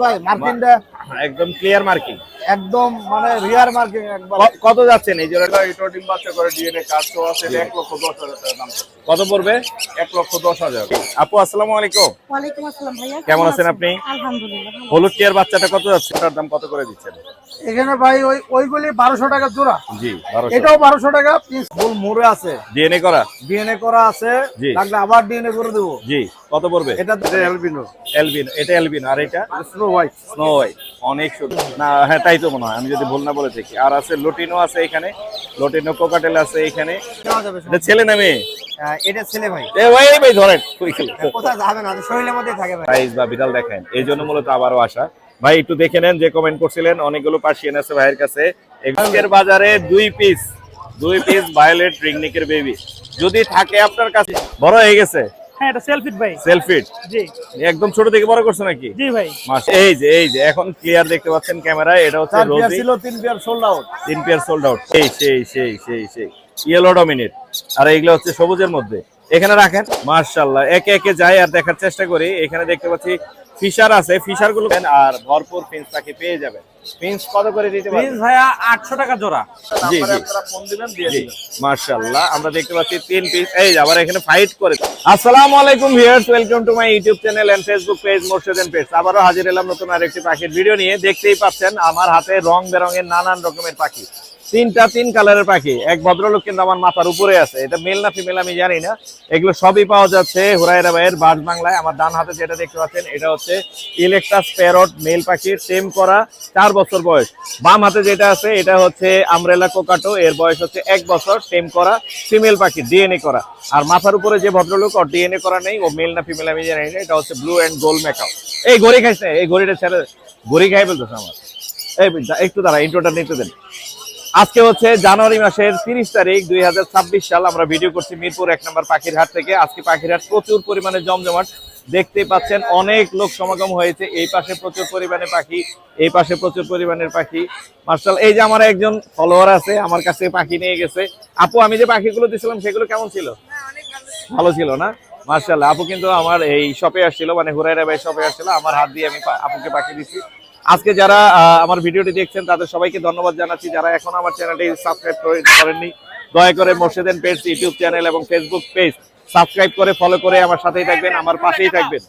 ভাই মার্কিংটা একদম clear marking, একদম মানে রিয়ার মার্কিং একবার। কত যাচ্ছেন এই জোড়াটা? এটা ডিম বাচ্চা করে ডিএনএ কার্ড তো আছে, 1,10,000 টাকা দাম। কত পড়বে? 1,10,000। আপু আসসালামু আলাইকুম। ওয়ালাইকুম আসসালাম ভাইয়া, কেমন আছেন আপনি? আলহামদুলিল্লাহ ভালো। হলুদ টিয়ার বাচ্চাটা কত যাচ্ছে? এটার দাম কত করে দিচ্ছেন? এখানে ভাই ওইগুলি 1200 টাকা জোড়া, জি 1200। এটাও 1200 টাকা পিস। ফুল মুড়ে আছে, ডিএনএ করা? ডিএনএ করা আছে, জি। লাগলে আবার ডিএনএ করে দেবো। জি কত পড়বে? এটা অ্যালবিনো, এলবিন, এটা এলবিন। আর এটা স্নো হোয়াইট। স্নো হোয়াইট, অনেক সুন্দর না? হ্যাঁ তাই তো মনে হয়, আমি যদি ভুল না বলে থাকি। আর আছে লুটিনো আছে এখানে, লুটিনো কোকাটেল আছে এখানে। নেওয়া যাবে এটা ছেলে না মেয়ে? এটা ছেলে ভাই। এ ভাই ভাই ধরেন কই খেলে কোথায় যাবে না, শরীরের মধ্যে থাকে ভাই। প্রাইস বা বিড়াল দেখেন, এই জন্য মূলত আবারও আসা। ভাই একটু দেখে নেন, যে কমেন্ট করছিলেন অনেকগুলো পার্সিয়ান আছে ভাইয়ের কাছে। এর বাজারে দুই পিস ভায়োলেট রিংনিকের বেবি যদি থাকে আপনার কাছে। বড় হয়ে গেছে? হ্যাঁ এটা সেলফিট ভাই। সেলফিট? জি একদম ছোট থেকে বড় করছে নাকি? জি ভাই। এই যে এখন ক্লিয়ার দেখতে পাচ্ছেন ক্যামেরায়। এটা হচ্ছে 4 পেয়ার রোজি, ছিল, 3 pair sold out. 3 pair sold out. সেই ইয়েলো ডমিনেট। আর এইগুলো হচ্ছে সবুজের মধ্যে। এখানে রাখেন, মাশাআল্লাহ। একে একে যাই আর দেখার চেষ্টা করি। এখানে দেখতে পাচ্ছি ফিশার আছে, ফিশার গুলো আর ভরপুর ফিন্স পাখি পেয়ে যাবেন। ফিন্স কত করে দিতে পারবেন? প্লিজ ভাইয়া 800 টাকা জোড়া। জি জি আপনারা ফোন দিবেন দিয়ে জি দিবেন। মাশাআল্লাহ। আমরা দেখতে পাচ্ছি 3 পিস। এই যে আবার এখানে ফাইট করে। আসসালামু আলাইকুম viewers, welcome to my YouTube channel and Facebook page Morshed and pets. আবারো হাজির হলাম নতুন আরেকটি পাখির ভিডিও নিয়ে। দেখতেই পাচ্ছেন আমার হাতে রং বেরঙের নানান রকমের পাখি। 3 কালারের পাখি। এক ভদ্রলোক কিন্তু আমার মাথার উপরে আছে। এটা মেল না ফিমেল আমি জানি না। এগুলো সবই পাওয়া যাচ্ছে হুরায়রা ভাইয়ের বাজ বাংলায়। আমার ডান হাতে যেটা দেখতে পাচ্ছেন এটা হচ্ছে ইলেকট্রাস প্যারট মেল পাখির, টেম করা, 4 বছর বয়স। বাম হাতে যেটা আছে এটা হচ্ছে আমব্রেলা কোকাটো, এর বয়স হচ্ছে 1 বছর, টেম করা ফিমেল পাখি, ডিএনএ করা। আর মাথার উপরে যে ভদ্রলোক, ওর ডিএনএ করা নেই, ও মেল না ফিমেল আমি জানি না। এটা হচ্ছে ব্লু এন্ড গোল্ড মেকআপ। এই ঘড়ি খাইছ না? এই ঘড়িটা ছেড়ে, ঘড়ি খাই ফেলতেছে আমার। এই একটু দাঁড়া, ইন্ট্রোটা নিতে দেন। আজকে হচ্ছে জানুয়ারি মাসের 30 তারিখ 2026 সাল। আমরা ভিডিও করছি মিরপুর 1 নম্বর পাখির হাট থেকে। আজকে পাখির হাট প্রচুর পরিমাণে জমজমাট, দেখতেই পাচ্ছেন অনেক লোক সমাগম হয়েছে। এই পাশে প্রচুর পরিমাণে পাখি, এই পাশে প্রচুর পরিমাণের পাখি। মাশাআল্লাহ। এই যে আমার একজন ফলোয়ার আছে, আমার কাছে পাখি নিয়ে গেছে। আপু আমি যে পাখিগুলো দিছিলাম সেগুলো কেমন ছিল? ভালো ছিল না? মাশাআল্লাহ। আপু কিন্তু আমার এই শপে আসছিল, মানে হুরায়রা ভাই শপে আসছিল, আমার হাত দিয়ে আমি আপুকে পাখি দিচ্ছি। আজকে যারা আমার ভিডিওটি দেখছেন তাদের সবাইকে ধন্যবাদ জানাচ্ছি। যারা এখন আমার চ্যানেলটি সাবস্ক্রাইব করেননি, দয়া করে Morshed and pets YouTube channel এবং ফেসবুক পেজ সাবস্ক্রাইব করে ফলো করে আমার সাথেই থাকবেন, আমার পাশেই থাকবেন।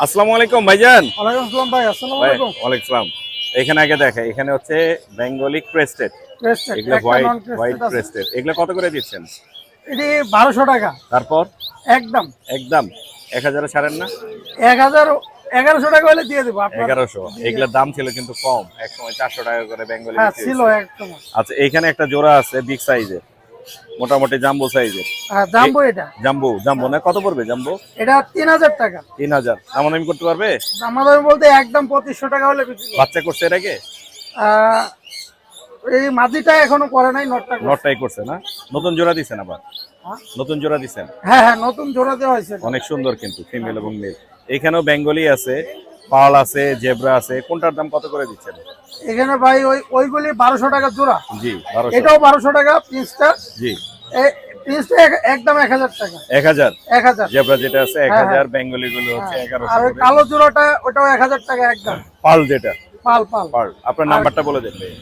আসসালামু আলাইকুম ভাইজান। ওয়ালাইকুম আসসালাম ভাই। আসসালামু ভাই আলাইকুম। ওয়ালাইকুম সালাম। এখানে আগে দেখে, এখানে হচ্ছে বেঙ্গলি ক্রেস্টেড, ক্রেস্টেড, এগুলো একটা নন হোয়াইট ক্রেস্টেড আছে। ক্রেস্টেড। এগুলো কত করে দিচ্ছেন? এটি 1200 টাকা তারপর একদম। একদম 1000 ছাড়েন না? 1100 টাকা হলে দিয়ে দেবো আপনার। 1100। এগুলোর দাম ছিল কিন্তু কম, এক সময় 400 টাকা করে বেঙ্গলি হ্যাঁ বিক্রি ছিল হয়েছে। একদম। আচ্ছা এইখানে একটা জোড়া আছে বিগ সাইজের, মোটামুটি জাম্বো সাইজের। হ্যাঁ জাম্বো, এটা জাম্বো না? কত পড়বে জাম্বো? এটা 3000 টাকা। 3000। দামাদামি করতে পারবে? আমাদের বলতে একদম 2500 টাকা হলে বিক্রি করব। বাচ্চা করছে এর আগে? আহ, এই মাদিটা এখনো করে নাই, নটটা করছে। নটটাই করছে না? নতুন জোড়া দিছেন আবার? হ্যাঁ? নতুন জোড়া দিছেন? হ্যাঁ হ্যাঁ নতুন জোড়া দেওয়া হয়েছে। অনেক সুন্দর কিন্তু ফিমেল এবং মেল। এখানেও বেঙ্গলি আছে, পাল আছে, জেব্রা আছে। কোনটার দাম কত করে দিচ্ছেন? এখানে ভাই ওইগুলি 1200 টাকা জোড়া, জি 1200। এটাও 1200 টাকা পিসটা। জি পিসটা একদম 1000 টাকা। 1000। 1000 জেব্রা যেটা আছে হ্যাঁ, 1000, বেঙ্গলি গুলো হচ্ছে আর 1100 ওই করে। কালো জোড়াটা ওটাও 1000 টাকা একদম। পাল যেটা, পাল পাল। পাল। আপনার নাম্বারটা বলে দেন ভাই।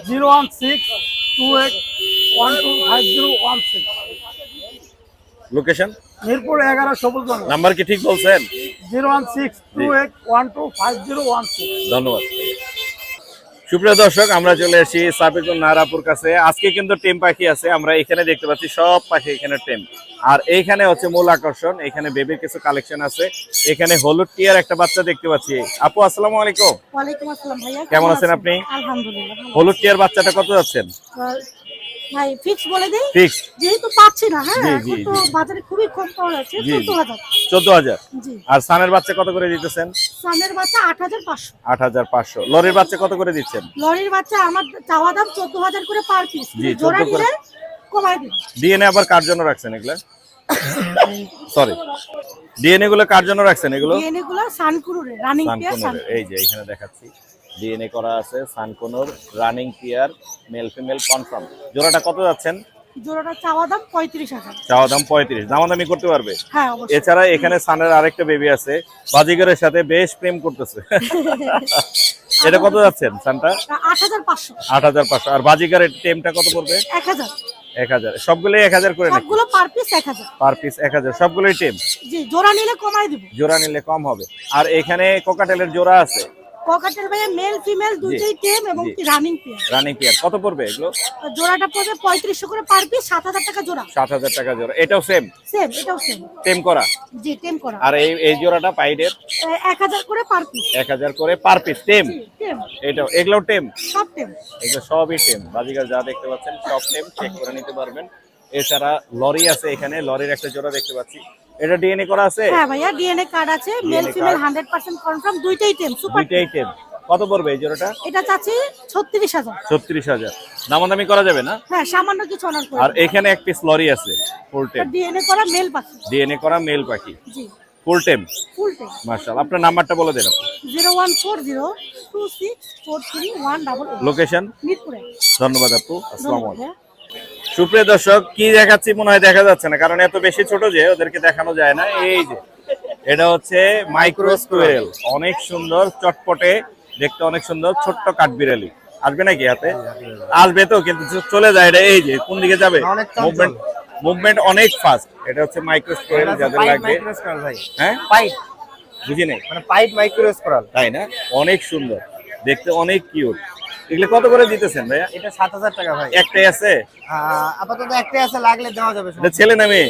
01628125016। লোকেশন? মিরপুর 11 সবুজ বাংলা। নাম্বার কি ঠিক বলছেন? 01628125016। ধন্যবাদ। সুপ্রিয় দর্শক, আমরা চলে এসেছি সাবিকুন নারাপুর কাছে। আজকে কিন্তু টেম পাখি আছে। আমরা এখানে দেখতে পাচ্ছি সব পাখি এখানে টেম। আর এইখানে হচ্ছে মূল আকর্ষণ, এখানে বেবির কিছু কালেকশন আছে। এখানে হলুদ টিয়ার একটা বাচ্চা দেখতে পাচ্ছি। আপু আসসালামু আলাইকুম। ওয়ালাইকুম আসসালাম ভাইয়া, কেমন আছেন আপনি? আলহামদুলিল্লাহ ভালো। হলুদ টিয়ার বাচ্চাটা কত যাচ্ছেন? ভাই ফিক্স বলে দেই, ফিক্স? যেহেতু পাচ্ছি না। হ্যাঁ জি, এখন জি, তো জি। বাজারে খুবই কম পাওয়া যাচ্ছে। জি, জি। 14000। 14000। জি। আর সানের বাচ্চা কত করে দিতেছেন? সামনের বাচ্চা 8500। 8500। লরির বাচ্চা কত করে দিচ্ছেন? লরির বাচ্চা আমার চাওয়া দাম 14000 করে পার পিস। জি, জোড়া 14 করে। নিলে কমাই দিন। ডিএনএ আবার কার জন্য রাখছেন এগুলা? সরি, ডিএনএ গুলো কার জন্য রাখছেন এগুলো? ডিএনএ গুলো সানকুনুরে রানিং পেয়ার। সানকোনোর। এই যে এখানে দেখাচ্ছি ডিএনএ করা আছে সানকোনোর running pair, male female confirm. জোড়াটা কত যাচ্ছেন? জোড়াটা চাওয়া দাম 35,000। চাওয়া দাম 35, দামাদামি করতে পারবে। হ্যাঁ অবশ্যই। এছাড়া এখানে সানের আরেকটা বেবি আছে, বাজিগরের সাথে বেশ প্রেম করতেছে। এটা কত যাচ্ছেন সানটা? 8,500। 8,500। আর বাজিগরের টেমটা কত পড়বে? 1,000। 1,000। সবগুলোই 1,000 করে নাকি? সবগুলো পার পিস 1,000। পার পিস 1,000, সবগুলোই টেম। জি, জোড়া নিলে কমাই দিব। জোড়া নিলে কম হবে। আর এখানে কোকাটেলের জোড়া আছে, ককাটেল ভাইয়া মেল ফিমেল দুটোই টেম এবং কি রানিং পেয়ার। Running pair. কত পড়বে এগুলো? জোড়াটা পড়বে 3500 করে পার পিস, 7,000 টাকা জোড়া। 7,000 টাকা জোড়া। এটাও সেম? সেম, এটাও সেম। টেম করা? জি, টেম করা। আর এই জোড়াটা পাইডের 1,000 করে পার পিস। 1,000 করে পার পিস টেম। টেম, এটাও, এগুলোও টেম? সব টেম। এগুলো সবই টেম। বাজিগার যা দেখতে পাচ্ছেন সব টেম, চেক করে নিতে পারবেন। এছাড়া লরি আছে এখানে, লরির একটা জোড়া দেখতে পাচ্ছি। এটা ডিএনএ করা আছে? হ্যাঁ ভাইয়া, ডিএনএ কার্ড আছে, মেল ফিমেল 100% কনফার্ম, দুইটাই টেম, সুপার দুইটাই টেম। কত পড়বে এই জোড়াটা? এটা চাচ্ছি 36,000। 36,000। দামাদামি করা যাবে না? হ্যাঁ, সামান্য কিছু অনার করে। আর এখানে এক পিস লরি আছে ফুল টেম, ডিএনএ করা মেল পাখি। ডিএনএ করা মেল পাখি, জি, ফুল টেম। ফুল টেম। মাশাআল্লাহ। আপনার নাম্বারটা বলে দেন। 01402643188। লোকেশন? মিরপুরে। ধন্যবাদ আপু, আসসালামু ধন্যবাদ আলাইকুম। ভাইয়া। সুপ্রিয় দর্শক, কি দেখাচ্ছি মনে হয় দেখা যাচ্ছে না, কারণ এত বেশি ছোট যে ওদেরকে দেখানো যায় না। এই যে এটা হচ্ছে মাইক্রো স্কোয়ারেল, অনেক সুন্দর, চটপটে দেখতে, অনেক সুন্দর, ছোট্ট কাঠবিড়ালি। আসবে নাকি হাতে? আসবে তো, কিন্তু চলে যায়। এটা এই যে কোন দিকে যাবে, মুভমেন্ট অনেক ফাস্ট। এটা হচ্ছে মাইক্রো স্কোয়ারেল, যাদের লাগবে। হ্যাঁ, পাইট বুঝি নাই, মানে পাইট মাইক্রো স্কোরাল। তাই না? অনেক সুন্দর দেখতে, অনেক কিউট। এগুলো কত করে দিতেছেন ভাইয়া? এটা 7,000 টাকা ভাই। একটাই আছে? আপাতত একটাই আছে, লাগলে দেওয়া যাবে। এটা ছেলে না মেয়ে?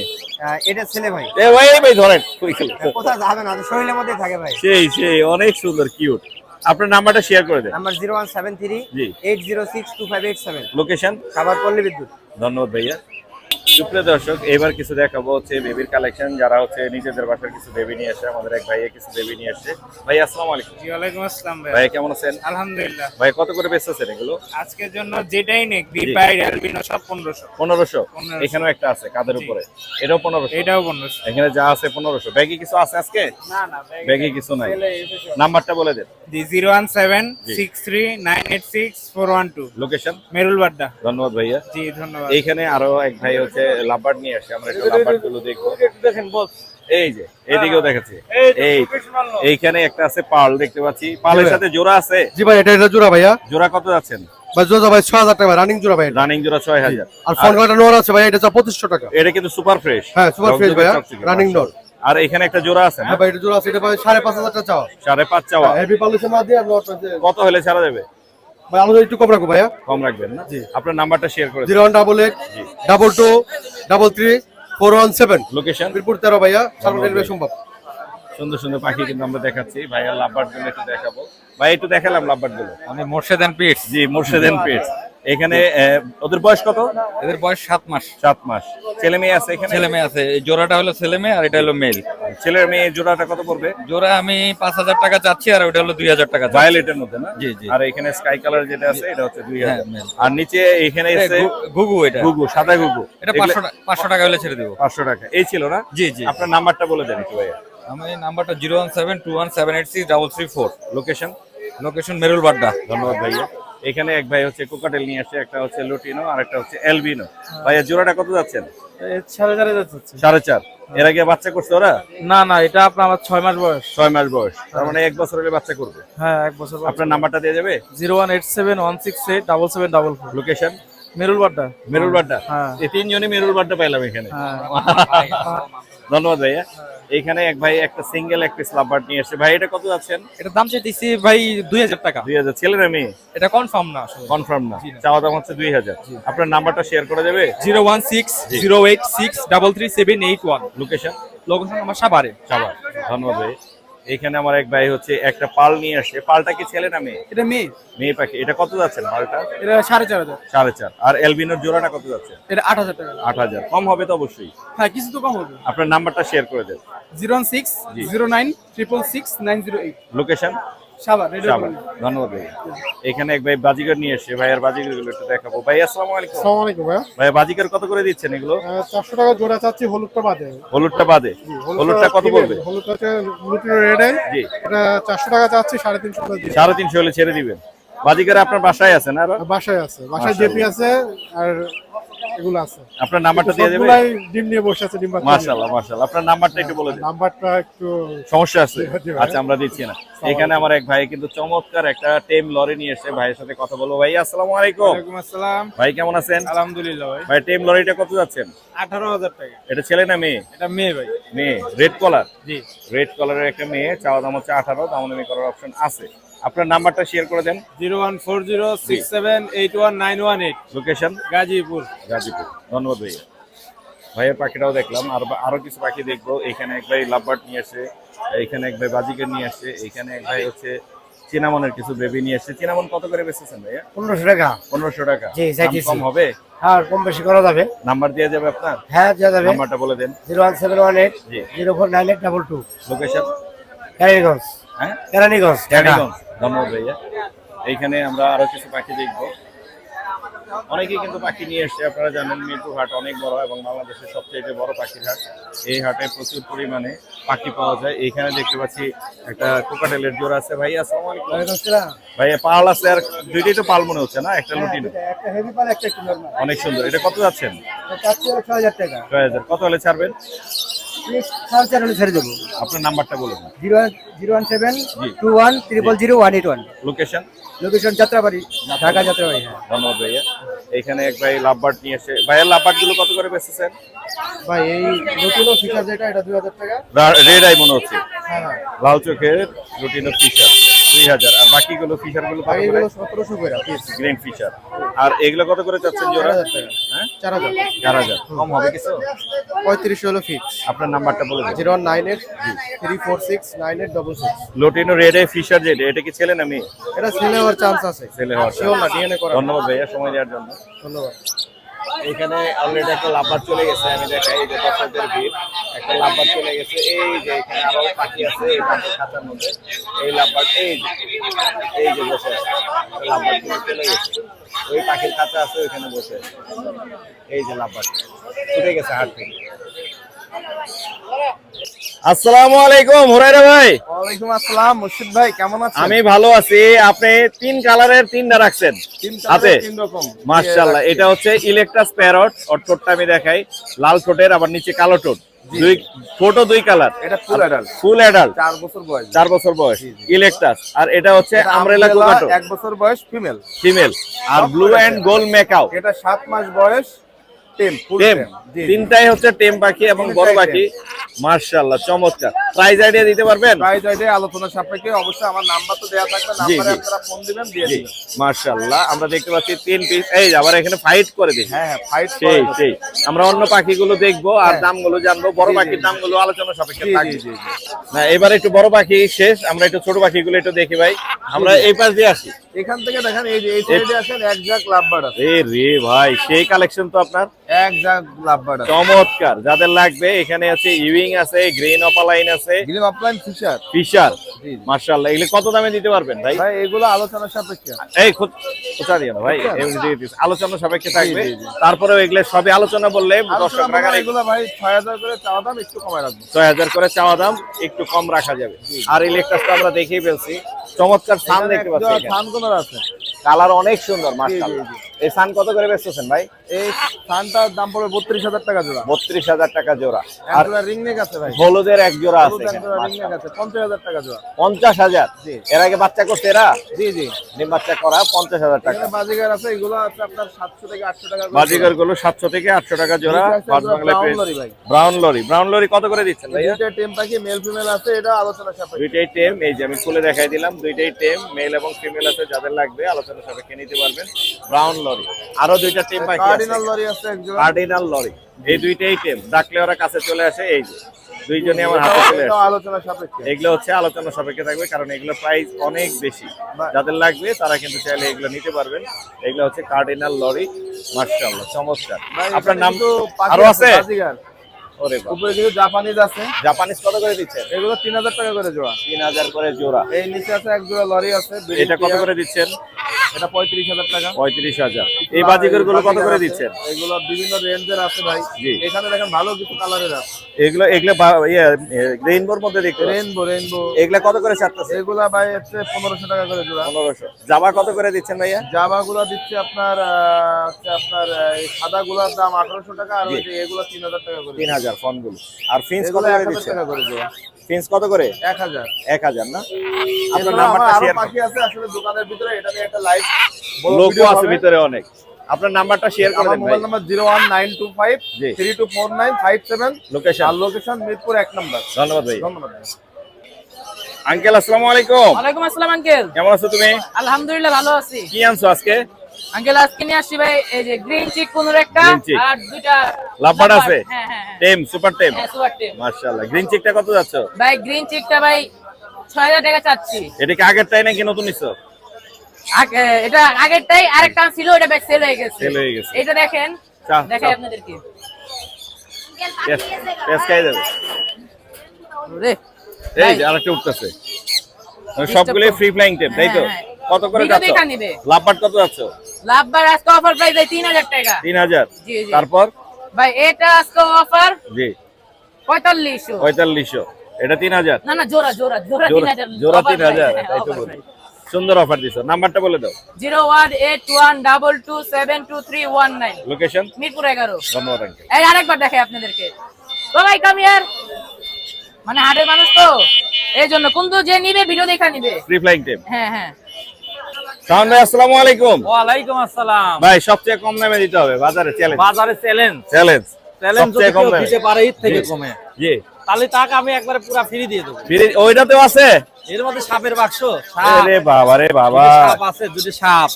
এটা ছেলে ভাই। এ ভাই, ভাই ধরেন, কই গেল? কোথায় যাবে না, শরীরের মধ্যে থাকে ভাই। সেই অনেক সুন্দর, কিউট। আপনার নাম্বারটা শেয়ার করে দেন। নাম্বার 0173 জি। 8062587। লোকেশন? সাভার পল্লী বিদ্যুৎ। ধন্যবাদ ভাইয়া। সুপ্রিয় দর্শক, এবার কিছু দেখাবো হচ্ছে বেবির কালেকশন, যারা হচ্ছে নিজেদের বাসার কিছু বেবি নিয়ে আসে। আমাদের এক ভাইয়া কিছু বেবি নিয়ে আসে। ভাই আসসালামু আলাইকুম। জি, ওয়ালাইকুম আসসালাম ভাই। ভাই কেমন আছেন? আলহামদুলিল্লাহ। ভাই কত করে বেচতেছেন এগুলো? আজকের জন্য যেটাই নেক, বিপাইড অ্যালবিনো সব 1500। 1500। 1500 এখানেও একটা আছে কাদের জি। উপরে, এটাও 1500। এটাও 1500। এখানে যা আছে 1500। ব্যাগে কিছু আছে আজকে? না না, ব্যাগে কিছু নাই। নাম্বারটা বলে দেন। জি, 01763986412। লোকেশন? মেরুল বাড্ডা। ধন্যবাদ ভাইয়া। জি, ধন্যবাদ। এইখানে আরো এক ভাই হচ্ছে লাভবার্ড নিয়ে আসে, আমরা একটু লাভবার্ড গুলো দেখবো। দেখেন বস, এই যে এদিকেও দেখাচ্ছি। এইখানে একটা আছে পার্ল দেখতে পাচ্ছি, পার্লের সাথে জোড়া আছে। জি ভাই, এটা জোড়া ভাইয়া। জোড়া কত যাচ্ছেন? ভাই জোড়া ভাই 6,000 টাকা, রানিং জোড়া ভাই। রানিং জোড়া 6,000। আর ফোন কাটা নোর আছে ভাই, এটা 2500 টাকা। এটা কিন্তু সুপার ফ্রেশ। হ্যাঁ, সুপার ফ্রেশ ভাইয়া, রানিং নোর। আর এখানে একটা জোড়া আছে না? হ্যাঁ ভাই, এটা জোড়া আছে, এটা ভাই 5,500 টাকা চাওয়া। 5.5 চাওয়া। হেভি পলিশন না দিয়ে আর নোট আছে কত হলে ছাড়া যাবে? ভাই, আমাদের একটু কম রাখো ভাইয়া। কম রাখবেন না? আপনার নাম্বারটা শেয়ার করে দিন। 01882233417। লোকেশন? মিরপুর 13 ভাইয়া, সর্বনিম্ন সম্ভব। সুন্দর সুন্দর পাখি কিন্তু আমরা দেখাচ্ছি। ভাইয়া লাভবার্ড গুলো একটু দেখাবো। ভাই একটু দেখালাম লাভবার্ড গুলো। আমি মোর্শেদ এন্ড পিটস। জি, মোর্শেদ এন্ড পেটস। এখানে ওদের বয়স কত? এদের বয়স 7 মাস। 7 মাস। ছেলে মেয়ে আছে এখানে? ছেলে মেয়ে আছে। এই জোড়াটা হলো ছেলে মেয়ে আর এটা হলো মেল। ছেলের মেয়ে জোড়াটা কত পড়বে? জোড়া আমি 5,000 টাকা চাচ্ছি আর ওটা হলো 2,000 টাকা চাচ্ছি। ভায়োলেটের মধ্যে না? জি, জি। আর এখানে স্কাই কালার যেটা আছে এটা হচ্ছে 2000। হ্যাঁ, male। আর নিচে এখানে এটা এসে ঘুঘু, এটা গুগু, সাদা গুগু। এটা 500 টাকা হলে ছেড়ে দেবো। 500 টাকা। এই ছিল না? জি, জি। আপনার নাম্বারটা বলে দেন একটু ভাইয়া। আমি নাম্বারটা 01721786333 লোকেশন? লোকেশন মেরুল বাড্ডা। ধন্যবাদ ভাইয়া। এখানে এক ভাই হচ্ছে কোকাটেল নিয়ে আসে, একটা হচ্ছে লুটিনো আর একটা হচ্ছে এলবিনো। ভাইয়া জোড়াটা কত যাচ্ছেন? 4,000 যাচ্ছে। 4.5। এর আগে বাচ্চা করছে ওরা? না না, এটা আপনার আমার 6 মাস বয়স। 6 মাস বয়স, তার মানে 1 বছর হলে বাচ্চা করবে। হ্যাঁ, 1 বছর বয়স। আপনার নাম্বারটা দিয়ে যাবে? 01871687744। লোকেশন? মেরুল বাড্ডা। মেরুল বাড্ডা। হ্যাঁ। এই তিনজনই মেরুল বাড্ডা পাইলাম এখানে। হ্যাঁ। ধন্যবাদ ভাইয়া। এখানে এক ভাই একটা সিঙ্গেল এক পিস লাভবার্ড নিয়ে আসছে। ভাই এটা কত যাচ্ছেন? এটা দাম চাইতেছি ভাই 2,000 টাকা। 2000। ছেলে না মেয়ে? এটা কনফার্ম না আসলে। কনফার্ম না। চাওয়া দাম হচ্ছে 2000। আপনার নাম্বারটা শেয়ার করা যাবে? 01608633781। লোকেশন? লোকেশন আমার সাভারে। চাওয়া। ধন্যবাদ ভাই। এখানে আমার এক ভাই হচ্ছে একটা পাল নিয়ে আসে। পালটা কি ছেলে না মেয়ে? এটা মেয়ে। মেয়ে পাখি। এটা কত যাচ্ছেন পালটা? এটা 4,500। 4.5। আর এলবিনোর জোড়াটা কত যাচ্ছে? এটা 8,000 টাকা। 8000। কম হবে তো অবশ্যই। হ্যাঁ, কিছু তো কম হবে। আপনার নাম্বারটা শেয়ার করে দেন। 01609666908। লোকেশন? সাভার। চাওয়া। ধন্যবাদ ভাই। এখানে এক ভাই বাজিগার নিয়ে আসে। ভাইয়ের বাজিগার গুলো একটু দেখাবো। ভাই আসসালামু আলাইকুম। আসসালামু আলাইকুম ভাইয়া। ভাই বাজিগার কত করে দিচ্ছেন এগুলো? 400 টাকা জোড়া চাচ্ছি, হলুদটা বাদে। হলুদটা বাদে? হলুদটা কত পড়বে? হলুদটা হচ্ছে লুটিনো রেড আই। জি। এটা 400 টাকা চাচ্ছি, 350 টাকা দিয়ে। 350 হলে ছেড়ে দিবেন। বাজিগার আপনার বাসায় আছে না? আরো বাসায় আছে, বাসায় মাশাআল্লাহ। জেপি আছে আর এগুলো আছে। আপনার নাম্বারটা দিয়ে দেবেন। সবগুলাই ডিম নিয়ে বসে আছে, ডিম বাচ্চা নিয়ে। মাশাআল্লাহ মাশাআল্লাহ, আপনার নাম্বারটা একটু বলে দিন। নাম্বারটা একটু সমস্যা আছে? জি ভাই। আচ্ছা, আমরা দিচ্ছি না। এখানে আমার এক ভাই কিন্তু চমৎকার একটা টেম লরি নিয়ে এসেছে, ভাইয়ের সাথে কথা বলবো। ভাই আসসালামু আলাইকুম। ওয়ালাইকুম আসসালাম। ভাই কেমন আছেন? আলহামদুলিল্লাহ ভাই। ভাই টেম লরিটা কত যাচ্ছেন? 18,000 টাকা। এটা ছেলে না মেয়ে? এটা মেয়ে ভাই। মেয়ে, রেড কলার। জি। রেড কলারের একটা মেয়ে, চাওয়া দাম হচ্ছে 18, দামাদামি করার অপশন আছে। আপনার নাম্বারটা শেয়ার করে দেন। 01406781918। লোকেশন গাজীপুর। গাজীপুর। ধন্যবাদ ভাইয়া। ভাইয়ের পাখিটাও দেখলাম, আর আরো কিছু পাখি দেখবো। এখানে এক ভাই লাভবার্ড নিয়ে আসে, এইখানে এক ভাই বাজিকের নিয়ে আসছে, এইখানে এক ভাই হচ্ছে চিনামনের কিছু বেবি নিয়ে আসছে। চিনামন কত করে বেচতেছেন ভাইয়া? 1500 টাকা। 1500 টাকা। জি, দাম চাইতেছি। কম হবে? হ্যাঁ, কম বেশি করা যাবে। নাম্বার দিয়ে যাবে আপনার? হ্যাঁ, দেওয়া যাবে। নাম্বারটা বলে দেন। 01718 জি। 049822। লোকেশন? কেরানীগঞ্জ। হ্যাঁ, কেরানীগঞ্জ। কেরানীগঞ্জ। ধন্যবাদ ভাইয়া। এইখানে আমরা আরো কিছু পাখি দেখবো। অনেকেই কিন্তু পাখি নিয়ে এসছে, আপনারা জানেন মিরপুর হাট অনেক বড় এবং বাংলাদেশের সবচেয়ে বড় পাখির হাট। এই হাটে প্রচুর পরিমাণে পাখি পাওয়া যায়। এইখানে দেখতে পাচ্ছি একটা কোকাটেলের জোড়া আছে। ভাই আসসালামু আলাইকুম। ভাইয়া পাল আছে, আর দুইটাই তো পাল মনে হচ্ছে না? একটা লুটিনো। একটা হেভি পাল, একটা একটু নরমাল। অনেক সুন্দর। এটা কত যাচ্ছেন? চাচ্ছি 6000 টাকা। 6000। কত হলে ছাড়বেন? 4.5 হলে ছেড়ে দেবো। আপনার নাম্বারটা বলুন। 01720000181। লোকেশন? লোকেশন যাত্রাবাড়ি, ঢাকা যাত্রাবাড়ি। হ্যাঁ ধন্যবাদ ভাইয়া। এইখানে এক ভাই লাভবার্ড নিয়ে এসে, ভাইয়ের লাভবার্ড গুলো কত করে বেচতেছেন? ভাই এই নতুন ফিচার যেটা এটা 2000 টাকা। রেড আই মনে হচ্ছে, হ্যাঁ লাল চোখের রুটিনো ফিশার 2000। আর বাকিগুলো ফিশার গুলো কত করে? এগুলো 1700 করে পিস। Green fisher. আর এগুলো কত করে চাচ্ছেন জোড়া? 4000 টাকা। হ্যাঁ, 4000। 4000। কম হবে কিছু? 35 হলো ফিক্স। আপনার নাম্বারটা বলে দিন। 09834698866। লুটিনো রেড আই ফিশার যেটা, এটা কি ছেলে না মেয়ে? এটা ছেলে হওয়ার চান্স আছে। ছেলে হওয়ার শিওর না, ডিএনএ করা। ধন্যবাদ ভাইয়া সময় দেওয়ার জন্য। ধন্যবাদ। এখানে অলরেডি একটা লাভবার চলে গেছে, আমি দেখাই এই যে দর্শকদের ভিড়। একটা লাভবার চলে গেছে, এই যে এখানে আরো পাখি আছে এই পাখির খাঁচার মধ্যে। এই লাভবার এই যে বসে আছে, লাভবার চলে গেছে। ওই পাখির খাঁচা আছে ওইখানে বসে আছে। এই যে লাভবার ছুটে গেছে হাট থেকে। আসসালামু আলাইকুম হুরাইরা ভাই। ওয়ালাইকুম আসসালাম মুর্শিদ ভাই, কেমন আছেন? আমি ভালো আছি। আপনি 3 কালারের 3টা রাখছেন হাতে? 3 রকম। মাশাআল্লাহ। এটা হচ্ছে ইলেকট্রাস প্যারট। ঠোঁটটা আমি দেখাই, লাল ঠোঁটের, আবার নিচে কালো ঠোঁট। দুই ঠোঁটও দুই কালার। এটা ফুল অ্যাডাল্ট। ফুল অ্যাডাল্ট, 4 বছর বয়স। 4 বছর বয়স, ইলেকট্রাস। আর এটা হচ্ছে আমরেলা কোকাটো, 1 বছর বয়স, ফিমেল। ফিমেল। আর ব্লু এন্ড গোল্ড মেকাও, এটা 7 মাস বয়স, টেম, ফুল টেম। টেম। জি, জি। তিনটাই হচ্ছে টেম পাখি এবং বড় পাখি। মাশাআল্লাহ, চমৎকার। প্রাইস আইডিয়া দিতে পারবেন? প্রাইস আইডিয়া আলোচনা সাপেক্ষে। অবশ্যই আমার নাম্বার তো দেয়া থাকবে, নাম্বারে জি। আপনারা ফোন দিবেন, দিয়ে জি, দিবেন। মাশাআল্লাহ। আমরা দেখতে পাচ্ছি 3 পিস। এই যে আবার এখানে ফাইট করে দিই। হ্যাঁ হ্যাঁ, ফাইট সেই সেই। আমরা অন্য পাখিগুলো দেখবো আর দামগুলো জানবো, বড় জি, পাখির জি। দামগুলো আলোচনা সাপেক্ষে জি, থাকবে। জি, জি, জি। না, এবার একটু বড় পাখি শেষ, আমরা একটু ছোট পাখিগুলো একটু দেখি ভাই। আমরা এই পাশ দিয়ে আসি। এখান থেকে দেখেন, এই যে এই সাইডে আছেন, এক জাক লাভবার্ড আছে। এ রে ভাই, সেই কালেকশন তো আপনার। এক জাক লাভবার্ড আছে। চমৎকার। যাদের লাগবে, এখানে আছে ইউইং আছে, গ্রিন অপালাইন আছে, গ্রিন অফলাইন ফিশার। ফিশার। জি, জি। মাশাআল্লাহ। এগুলো কত দামে দিতে পারবেন ভাই? ভাই এগুলো আলোচনা সাপেক্ষে। এই খোঁচা দিও না ভাই, এমনি দিয়ে দিস। আলোচনা সাপেক্ষে থাকবে। জি, জি। তারপরেও এগুলো সবই আলোচনা বললে দর্শক রাখার। এগুলো ভাই 6000 করে চাওয়া দাম, একটু কমায় রাখবো। 6000 করে চাওয়া দাম, একটু কম রাখা যাবে। আর ইলেকট্রাসটা আমরা দেখেই ফেলছি, চমৎকার সান দেখতে পাচ্ছি। থান কোনার আছে, কালার অনেক সুন্দর মাশাআল্লাহ। এই সান কত করে বেচতেছেন ভাই? এই থানটার দাম পড়বে 32000 টাকা জোড়া। 32000 টাকা জোড়া। আর আর রিং নেক আছে ভাই, হলুদের এক জোড়া আছে রিং নেক আছে 50000 টাকা জোড়া। 50000। জি। এর আগে বাচ্চা করছে এরা? জি জি। ডিম বাচ্চা করা 50000 টাকা। এখানে বাজিগার আছে, এগুলো আছে আপনার 700 থেকে 800 টাকা করে। বাজিগার গুলো 700 থেকে 800 টাকা জোড়া। ব্রাউন লরি ভাই। Brown lory. ব্রাউন লরি কত করে দিচ্ছেন ভাইয়া? দুইটা টেম পাখি, মেল ফিমেল আছে, এটা আলোচনা সাপেক্ষে। দুইটাই টেম। এই যে আমি খুলে দেখাই দিলাম, দুইটাই টেম, মেল এবং ফিমেল আছে। যাদের লাগবে আলোচনা সাপেক্ষে নিতে পারবেন। Brown lory. আরো দুইটা টেম পাখি আছে, কার্ডিনাল লরি আছে এক জোড়া। Cardinal lory. এই দুইটাই টেম। ডাকলে ওরা কাছে চলে আসে। এই যে দুইজনই আমার হাতে চলে এটাও আসে। আলোচনা সাপেক্ষে। এগুলো হচ্ছে আলোচনা সাপেক্ষে থাকবে, কারণ এগুলো প্রাইস অনেক বেশি। যাদের লাগবে তারা কিন্তু চাইলে এগুলো নিতে পারবেন। এগুলো হচ্ছে কার্ডিনাল লরি। মাশাআল্লাহ, চমৎকার। ভাই, আপনার এখানে নাম কিন্তু পাখি আরো আছে? বাজিগার। ওরে বাবা। উপরে কিছু জাপানিজ আছে, জাপানিজ কত করে দিচ্ছেন? এগুলো 3000 টাকা করে জোড়া। 3000 করে জোড়া। এই নিচে আছে এক জোড়া লরি আছে। এটা কত করে দিচ্ছেন? এটা 35,000 টাকা। 35,000। এই বাজিগর গুলো কত করে দিচ্ছেন? এগুলো বিভিন্ন রেঞ্জের আছে ভাই। জি। এখানে দেখেন ভালো কিছু কালারের আছে। এগুলো রেইনবোর মধ্যে দেখতে রেইনবো এগুলা কত করে ছাড়তেছে? এগুলা ভাই হচ্ছে 1500 টাকা করে জোড়া। 1500। জামা কত করে দিচ্ছেন ভাইয়া? জামাগুলো দিচ্ছে আপনার এই সাদা গুলার দাম 1800 টাকা, আর ওই যে এগুলো 3000 টাকা করে। 3000 ফোনগুলো। আর ফিন্স কত এগুলো করে 1000 দিচ্ছেন? টাকা করে জোড়া। ফিন্স কত করে? 1000। 1000 না? আপনার এছাড়া নাম্বারটা আমার আরো শেয়ার পাখি আছে আসলে দোকানের ভিতরে, এটা নিয়ে একটা লাইভ লোগো আছে ভিতরে অনেক। আপনার নাম্বারটা শেয়ার করে আমার দেন ভাই। মোবাইল নাম্বার 01925 জি। 324957। লোকেশন? আর লোকেশন মিরপুর 1 নম্বর। ধন্যবাদ ভাই। ধন্যবাদ। আঙ্কেল আসসালামু আলাইকুম। ওয়ালাইকুম আসসালাম আঙ্কেল। কেমন আছো তুমি? আলহামদুলিল্লাহ ভালো আছি। কি আনছো আজকে? আঙ্কেল আজকে নিয়ে আসছি ভাই এই যে গ্রিন চিক কোনোর একটা Green chick। আর দুইটা লাভবার্ড আছে? হ্যাঁ হ্যাঁ হ্যাঁ। টেম, সুপার টেম। হ্যাঁ, সুপার টেম। মাশাআল্লাহ। গ্রিন চিকটা কত যাচ্ছে? ভাই গ্রিন চিকটা ভাই 6000 টাকা চাচ্ছি। এটা কি আগেরটাই নাকি নতুন নিছো? এটা আগেরটাই, আরেকটা ছিল ওটা ব্যাক সেল হয়ে গেছে। সেল হয়ে গেছে। এটা দেখেন, চাপ, দেখাই চাপ। আপনাদেরকে। পেস খাই যাবে। রে এই যে আরেকটা উঠতেছে। সবগুলো ফ্রি ফ্লাইং টেম, তাই তো? হ্যাঁ, হ্যাঁ। কত করে ভিডিও যাচ্ছে? দেখা নিবে। লাভবার্ড কত যাচ্ছে? লাভবার আজকে অফার প্রাইস ভাই 3000 টাকা। 3000। জি জি। তারপর ভাই এটা আজকে অফার জি 4500। 4500। এটা 3000। না না, জোড়া জোড়া জোড়া 3000। জোড়া Offer 3000। price, তাই তো offer বলি। price। সুন্দর অফার দিছো। নাম্বারটা বলে দাও। 01812272319। লোকেশন? মিরপুর 11। ধন্যবাদ আঙ্কেল। এই আরেকবার দেখাই আপনাদেরকে। ও ভাই কাম হিয়ার। মানে হাটের মানুষ তো এই জন্য কিন্তু যে নিবে ভিডিও দেখা নিবে। Free flying tame. হ্যাঁ হ্যাঁ। শাওন ভাই আসসালামু আলাইকুম। ওয়ালাইকুম আসসালাম। ভাই সবচেয়ে কম দামে দিতে হবে বাজারে, চ্যালেঞ্জ। বাজারে চ্যালেঞ্জ চ্যালেঞ্জ যদি কম কেউ দামে দিতে পারে এর থেকে জি। কমে, জি। তাহলে তাকে আমি একবারে পুরো ফ্রি দিয়ে দেবো। ওইটাতেও আছে? এর মধ্যে সাপের বাক্স, আরে বাবা রে বাবা। সাপ আছে, দুটি সাপ,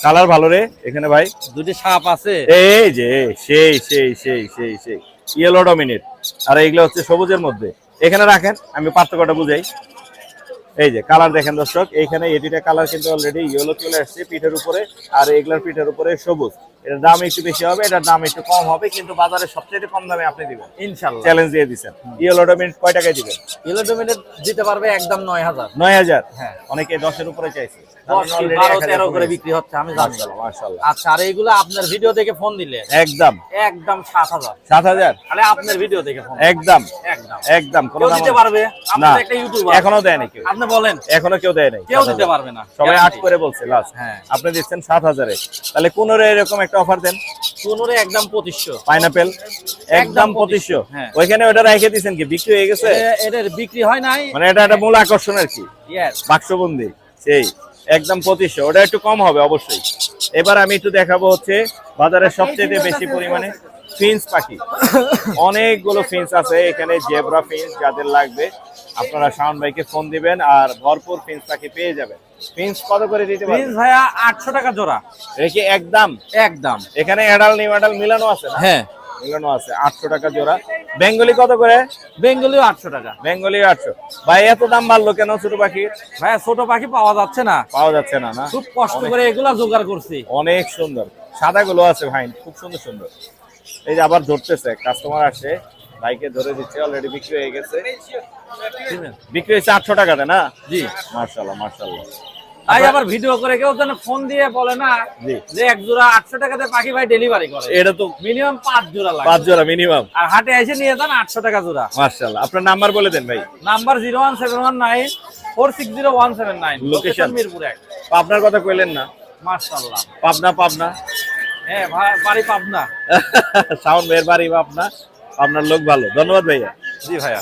কালার ভালো রে এখানে ভাই। দুটি সাপ আছে। এই যে সেই সেই সেই সেই সেই ইয়েলো ডমিনেট, আর এইগুলো হচ্ছে সবুজের মধ্যে। এখানে রাখেন, আমি পার্থক্যটা বুঝাই। এই যে কালার দেখেন দর্শক, এইখানে এটিটা কালার কিন্তু অলরেডি ইয়েলো চলে আসছে পিঠের উপরে, আর এগুলোর পিঠের উপরে সবুজ। এটার দাম একটু বেশি হবে, এটার দাম একটু কম হবে, কিন্তু বাজারে সবচেয়ে কম দামে আপনি দিবেন ইনশাআল্লাহ। চ্যালেঞ্জ দিয়ে দিচ্ছেন। ইয়েলো ডমিনেট কয় টাকায় দিবেন? ইয়েলো ডমিনেট দিতে পারবে একদম 9000। 9000। হ্যাঁ। অনেকে 10-এর উপরে চাইছে। 10, 12, 13 করে বিক্রি হচ্ছে আমি জানি। মাশাআল্লাহ। আচ্ছা, আর এইগুলো আপনার ভিডিও দেখে ফোন দিলে একদম একদম 7000। 7000। তাহলে আপনার ভিডিও দেখে ফোন একদম একদম একদম কোনো কেউ দাম দিতে হবে না। পারবে? আপনি না, তো একটা ইউটিউবার, এখনো দেয় নাই কেউ। আপনি বলেন। এখনো কেউ দেয় নাই। কেউ দিতে পারবে না, সবাই guarantee। 8 করে বলছে লাস্ট। হ্যাঁ। আপনি দিচ্ছেন 7000-এ। তাহলে কোনরে এরকম একটা অফার দেন। কোনোরে একদম 2500। পাইনাপেল একদম 2500। হ্যাঁ। ওইখানে ওটা রেখে দিয়েছেন কি বিক্রি হয়ে গেছে? এদের বিক্রি হয় নাই। মানে এটা একটা মূল আকর্ষণ আর কি, ইয়েস। বাক্সবন্দি সেই একদম 2500। ওটা একটু কম হবে অবশ্যই। এবার আমি একটু দেখাবো হচ্ছে বাজারের সবচেয়ে বেশি পরিমাণে ফিন্স পাখি। অনেকগুলো ফিন্স আছে এখানে, জেব্রা ফিন্স যাদের লাগবে আপনারা শাওন ভাইকে ফোন দিবেন, আর ভরপুর ফিন্স পাখি পেয়ে যাবেন। ফিন্স কত করে দিতে পারবেন? প্রিন্স ভাইয়া 800 টাকা জোড়া। এটা কি একদম? একদম। এখানে অ্যাডাল নিউ অ্যাডাল মিলানো আছে না? হ্যাঁ, মিলানো আছে। 800 টাকা জোড়া। বেঙ্গলি কত করে? বেঙ্গলিও 800 টাকা। বেঙ্গলি 800। ভাই এত দাম বাড়লো কেন ছোট পাখির? ভাইয়া ছোট পাখি পাওয়া যাচ্ছে না, পাওয়া যাচ্ছে না না? খুব কষ্ট করে এগুলা জোগাড় করছি। অনেক সুন্দর সাদা গুলো আছে ভাই, খুব সুন্দর সুন্দর। এই যে আবার ধরতেছে, কাস্টমার আসে, ভাইকে ধরে দিচ্ছে, অলরেডি বিক্রি হয়ে গেছে। বিক্রি হয়েছে 800 টাকাতে না? জি। মাশাআল্লাহ মাশাআল্লাহ। তাই আবার ভিডিও করে কেউ যেন ফোন দিয়ে বলে না জি। যে এক জোড়া 800 টাকাতে পাখি ভাই ডেলিভারি করে। এটা তো মিনিমাম 5 জোড়া লাগে। 5 জোড়া মিনিমাম। আর হাটে এসে নিয়ে যান 800 টাকা জোড়া। মাশাআল্লাহ। আপনার নাম্বার বলে দেন ভাই। নাম্বার 01719460179। লোকেশন? মিরপুর 1। আপনার কথা কইলেন না? মাশাআল্লাহ। পাবনা পাবনা। হ্যাঁ ভাই, বাড়ি পাবনা। শাওন ভাইয়ের বাড়ি পাবনা। আপনার লোক ভালো। ধন্যবাদ ভাইয়া। জি ভাইয়া।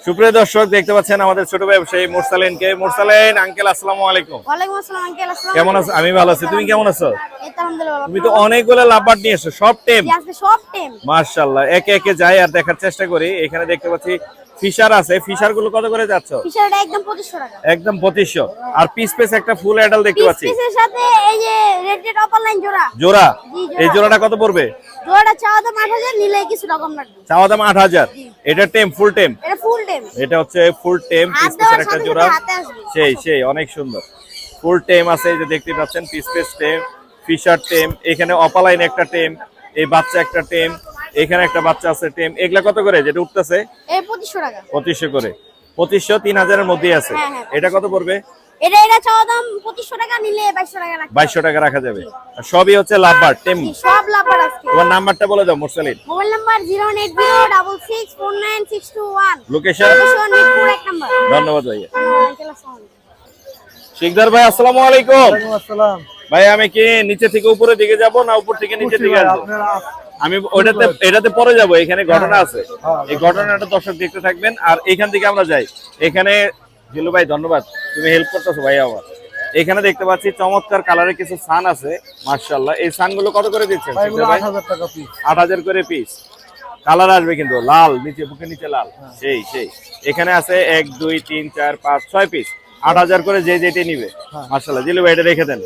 সুপ্রিয় দর্শক, দেখতে পাচ্ছেন আমাদের ছোট ব্যবসায়ী মুরসালিনকে। মুরসালিন আঙ্কেল আসসালামু আলাইকুম। ওয়ালাইকুম আসসালাম আঙ্কেল। আসসালাম কেমন আছো? আমি ভালো আছি, তুমি কেমন আছো? এই তো আলহামদুলিল্লাহ। তুমি তো অনেকগুলো লাভবার্ড নিয়ে এসো, সব টেম। আজকে সব টেম। মাশাআল্লাহ। একে একে যাই আর দেখার চেষ্টা করি। এখানে দেখতে পাচ্ছি ফিশার আছে। ফিশার গুলো কত করে যাচ্ছ? ফিশারটা একদম 2500 টাকা। একদম 2500। আর পিস পিস একটা ফুল অ্যাডাল দেখতে পাচ্ছি। পিসের সাথে এই যে রেড রেড অপার লাইন জোড়া। জোড়া? জি, জোড়া। এই জোড়াটা কত পড়বে? জোড়াটা চাওয়া দাম 8000, নিলে কিছু রকম লাগবে। চাওয়া দাম 8000। এটা টেম, ফুল টেম? এটা ফুল টেম। এটা হচ্ছে ফুল টেম, পিস হাত পিসের দেওয়ার একটা সাথে জোড়া। সাথে হাতে আসবে। সেই সেই অনেক সুন্দর ফুল টেম আছে। এই যে দেখতে পাচ্ছেন পিস পিস টেম, ফিশার টেম, এখানে অপালাইন একটা টেম, এই বাচ্চা একটা টেম, এখানে একটা বাচ্চা আছে টেম। এগুলা কত করে যেটা উঠতেছে? এই 2500 টাকা। 2500 করে। 2500 3000 এর মধ্যেই আছে। হ্যাঁ, হ্যাঁ। এটা কত পড়বে? এটা চাওয়া দাম 2500 টাকা, নিলে 2200 টাকা রাখা 2200 টাকা রাখা যাবে। আর সবই হচ্ছে লাভবার টেম। সব লাভার আজকে। তোমার নাম্বারটা বলে দাও মুরসালিন। Mobile number 08066499621। Location Mirpur 1 number. ধন্যবাদ ভাইয়া। শিকদার ভাই আসসালামু আলাইকুম। আসসালাম ভাই আমি কি নিচে থেকে উপরে দিকে যাব না উপর থেকে নিচে দিকে আসবো? আমি এটাতে পরে যাব, এখানে ঘটনা আছে, এই ঘটনাটা দর্শক দেখতে থাকবেন। আর এখান থেকে আমরা যাই, এখানে জিলু ভাই ধন্যবাদ, তুমি হেল্প করতেছো ভাই আমার। এখানে দেখতে পাচ্ছি চমৎকার কালারের কিছু সান আছে মাশাআল্লাহ। এই সানগুলো কত করে দিচ্ছেন? 8000 টাকা পিস। 8000 করে পিস। কালার আসবে কিন্তু লাল, নিচে বুকের নিচে লাল। সেই এখানে আছে 1 2 3 4 5 6 পিস, 8000 করে যে যেটা নিবে মাশাআল্লাহ। জিলু ভাই এটা রেখে দেন।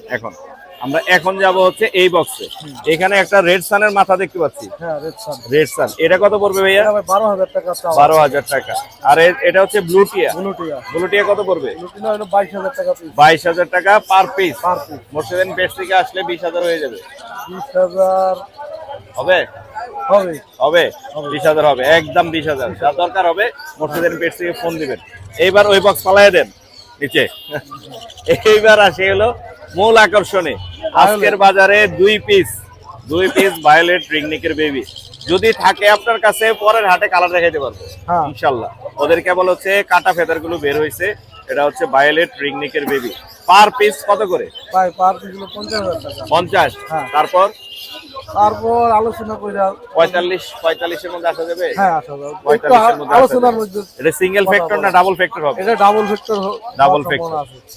আমরা এখন যাব হচ্ছে এই বক্সে। এখানে একটা রেড সানের মাথা দেখতে পাচ্ছি। হ্যাঁ, রেড সান এটা কত পড়বে ভাইয়া? 12000 টাকা চাওয়া। 12000 টাকা। আর এটা হচ্ছে ব্লু টিয়া। ব্লু টিয়া কত পড়বে? লুটিনো হলো 22000 টাকা পিস। 22000 টাকা পার পিস। মোর্শেদেন পেজ থেকে আসলে 20000 হয়ে যাবে। 20000 হবে? হবে। 20000 হবে, একদম 20000। যা দরকার হবে মোর্শেদেন পেজ থেকে ফোন দিবেন। এইবার ওই বক্স পালায় দেন নিচে। এইবার আসে হলো মূল আকর্ষণে। আজকের বাজারে 2 পিস ভায়োলেট রিংনিকের বেবি যদি থাকে আপনার কাছে, পরের হাটে কালার দেখাইতে পারবো ইনশাআল্লাহ। ওদের কেবল হচ্ছে কাটা ফেদার গুলো বের হয়েছে। এটা হচ্ছে ভায়োলেট রিংনিকের বেবি। পার পিস কত করে? ভাই পার পিস হলো 50000 টাকা। 50। তারপর আলোচনা করে 45 এর মধ্যে আসা যাবে। হ্যাঁ, আসা যাবে। 45 এর মধ্যে আলোচনার মধ্যে। এটা সিঙ্গেল ফ্যাক্টর না ডাবল ফ্যাক্টর হবে? এটা ডাবল ফ্যাক্টর। Double factor.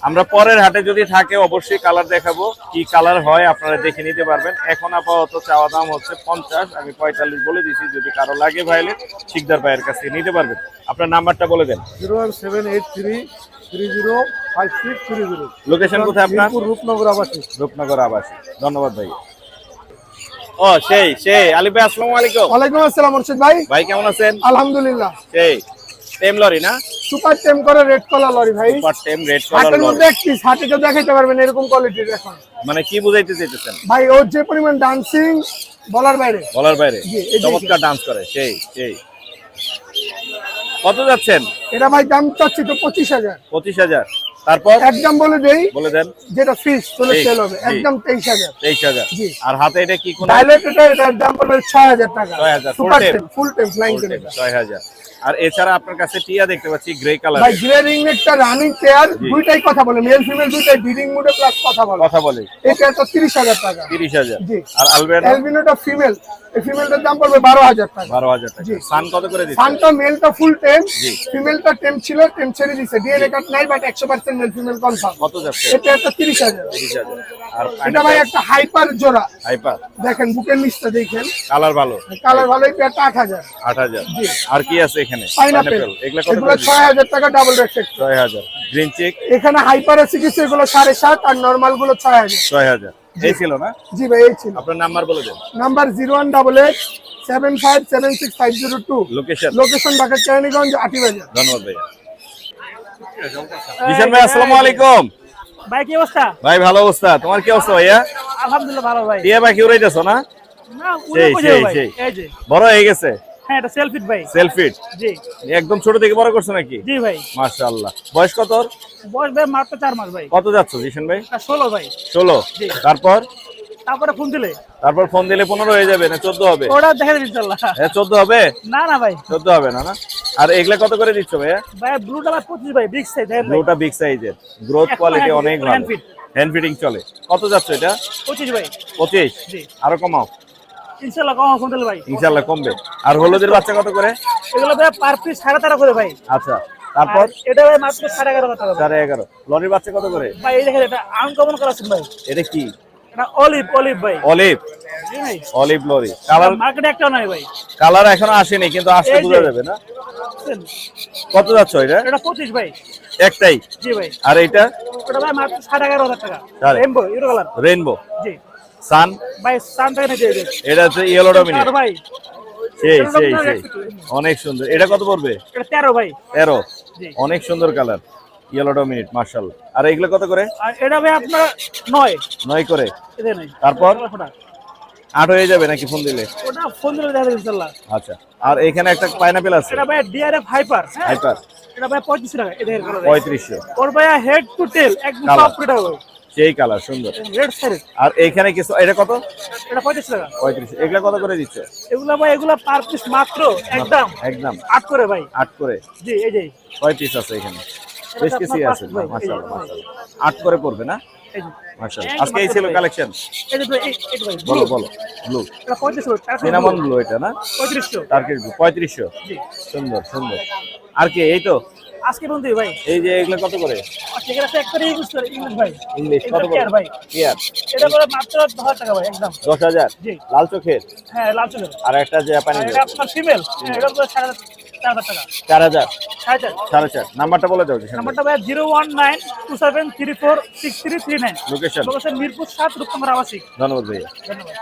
আমরা পরের হাটে যদি থাকে অবশ্যই কালার দেখাবো, কি কালার হয় আপনারা দেখে নিতে পারবেন। এখন আপাতত চাওয়া দাম হচ্ছে 50, আমি 45 বলে দিছি। যদি কারো লাগে ভাইলেট শিকদার ভাইয়ের কাছে নিতে পারবেন। আপনার নাম্বারটা বলে দেন। 01783305630। লোকেশন কোথায় আপনার? রূপনগর আবাসিক। রূপনগর আবাসিক। ধন্যবাদ ভাই। ও সেই আলিফ ভাই আসসালামু আলাইকুম। ওয়ালাইকুম আসসালাম মুর্শিদ ভাই। ভাই কেমন আছেন? আলহামদুলিল্লাহ। সেই টেম লরি না? সুপার টেম করে রেড কলার লরি ভাই। সুপার টেম রেড কলার হাটের লরি। মধ্যে এক পিস, হাটে কেউ দেখাইতে পারবেন এরকম কোয়ালিটির এখন। মানে কি বুঝাইতে চাইতেছেন ভাই? ওর যে পরিমাণ ডান্সিং বলার বাইরে। জি, চমৎকার ডান্স করে। সেই কত যাচ্ছেন? এটা ভাই দাম চাচ্ছি তো 25000। 25000। তারপর একদম বলে দেন, যেটা ফিক্স চলে সেল হবে একদম 23000। 23000। জি। আর হাতে এটা কি কোন? ডাইলেট এটার দাম পড়বে 6000 টাকা। 6000 সুপার টেম ফুল টেম ফ্লাইং টেম। 6000। আর এছাড়া আপনার কাছে টিয়া দেখতে পাচ্ছি গ্রে কালার। ভাই গ্রে রিং নেকটা রানিং পেয়ার, দুইটাই কথা বলে, মেল ফিমেল দুইটাই ব্রিডিং মোডে প্লাস কথা বলে। এটা তো 30000 টাকা। 30000। জি। আর অ্যালবিনোটা ফিমেল, এই ফিমেলটার দাম পড়বে 12000 টাকা। 12000 টাকা। সান কত করে দিচ্ছেন? সানটা মেলটা ফুল টেম, ফিমেলটা টেম ছিল, টেম ছেড়ে দিয়েছে। ডিএনএ কার্ড নাই, বাট 100% মেল ফিমেল কনফার্ম। কত যাচ্ছে? এটা একটা 30000। 30000। আর এটা ভাই একটা হাইপার জোড়া। হাইপার দেখেন বুকের নিচটা দেখেন, কালার ভালো। কালার ভালো। এটা 8000। 8000। আর কি আছে এখানে? পাইনাপেল। এগুলা কত এগুলো করে? 6000 টাকা ডাবল রেফেক্ট। 6000। গ্রিন চেক এখানে হাইপার আছে কিছু, এগুলো 7.5 আর নরমাল গুলো 6000। 6000। এই ছিল না? জি ভাই, এই ছিল। আপনার নাম্বার বলে দেন। নাম্বার 01887576502। লোকেশন ঢাকা কেরানীগঞ্জ আটিবাজার। ধন্যবাদ ভাই। জিশান ভাই আসসালামু আলাইকুম। ভাই কি অবস্থা? ভাই ভালো অবস্থা। তোমার কি অবস্থা ভাইয়া? আলহামদুলিল্লাহ ভালো ভাই। টিয়া ভাই কি উড়াইতেছো না? না, উড়ে কইছো ভাই। এই যে বড় হয়ে গেছে? হ্যাঁ, এটা সেলফিট ভাই। সেলফিট? জি। একদম ছোট থেকে বড় করছো নাকি? জি ভাই। মাশাআল্লাহ। বয়স কত? বয়স ভাই মাত্র 4 মাস ভাই। কত যাচ্ছে জিশান ভাই? 16 ভাই। 16। জি। তারপর ফোন দিলে? তারপর ফোন দিলে 15 হয়ে যাবে না 14 হবে? ওটা দেখা যাবে ইনশাআল্লাহ। হ্যাঁ 14 হবে? না ভাই 14 হবে না। আর এগুলা কত করে দিচ্ছ ভাইয়া? ভাই ব্লুটা ভাই 25 ভাই, বিগ সাইজ। ব্লুটা বিগ সাইজের, গ্রোথ কোয়ালিটি অনেক ভালো, হ্যান্ড ফিটিং চলে। কত যাচ্ছে এটা? 25 ভাই। 25? জি। আরো কমাও ইনশাআল্লাহ, কম ফোন দিলে ভাই। ইনশাআল্লাহ কমবে। আর হলুদের বাচ্চা কত করে? এগুলো ভাই পার পিস 13.5 করে ভাই। আচ্ছা। তারপর এটা ভাই মাত্র 11.5 টাকা। 11.5। লরির বাচ্চা কত করে? ভাই এই দেখেন, এটা আনকমন কালেকশন ভাই। এটা কি? এটা অলিভ ভাই। Olive lorry. কালার মার্কেটে একটা নাই ভাই। কালার এখনো আসেনি, কিন্তু আসলে বোঝা যাবে না। কত যাচ্ছে এটা? এটা 25 ভাই। একটাই? জি ভাই। আর এটা? এটা ভাই মাত্র 11.5 টাকা। Rainbow euro colour. রেইনবো। জি। সান ভাই সান থেকে নিয়ে যাবে। এটা হচ্ছে ইয়েলো ডমিনেট ভাই। সেই অনেক সুন্দর। এটা কত পড়বে? এটা 13 ভাই। 13? জি। অনেক সুন্দর কালার, ইয়েলো ডমিনেট মাশাআল্লাহ। আর এগুলো কত করে? আর এটা ভাই আপনার 9 করে। এটা নাই। তারপর 8 হয়ে যাবে নাকি ফোন দিলে? ওটা ফোন দিলে দেখা যাবে ইনশাআল্লাহ। আচ্ছা। আর এখানে একটা পাইনাপল আছে। এটা ভাই ডিআরএফ হাইপার। হাইপার এটা ভাই 35 টাকা এটা এর কালার 3500 ওর ভাই হেড টু টেল একদম Colour। সব এটা ভাই সেই কালার সুন্দর। রেড সাইড আর এইখানে কিছু এটা কত? এটা 35 টাকা 35। এগুলা কত করে দিচ্ছে? এগুলা ভাই এগুলা পার পিস মাত্র একদম একদম 8 করে ভাই 8 করে। জি এই যে 6 পিস আছে এখানে, বেশ কিছু আছে। ভাই, মাশাআল্লাহ মাশাআল্লাহ 8 করে পড়বে না? এই যে মাশাআল্লাহ। আজকে এই ছিল কালেকশন। এই যে ভাই এই ভাই বলো বলো। ব্লু এটা 35 টাকা সিনামন ব্লু এটা না? 3500 টার্কিশ ব্লু 3500। জি সুন্দর সুন্দর। আর কি এই তো? আজকে বন্ধু ভাই এই যে এগুলো কত করে? আজকে এটা একটা ইউজ করে ইংলিশ ভাই ইংলিশ কত করে? ভাই কেয়ার এটা করে মাত্র 1000 টাকা ভাই একদম 10000। জি। লাল চোখের। হ্যাঁ লাল চলে আর একটা জাপানি এটা আপনার ফিমেল এটা করে 4000 টাকা 4000 4000 4.5। নাম্বারটা বলে দাও। নাম্বারটা ভাই 01927346339 লোকেশন। লোকেশন মিরপুর 7 রূপনগর আবাসিক। ধন্যবাদ ভাইয়া। ধন্যবাদ।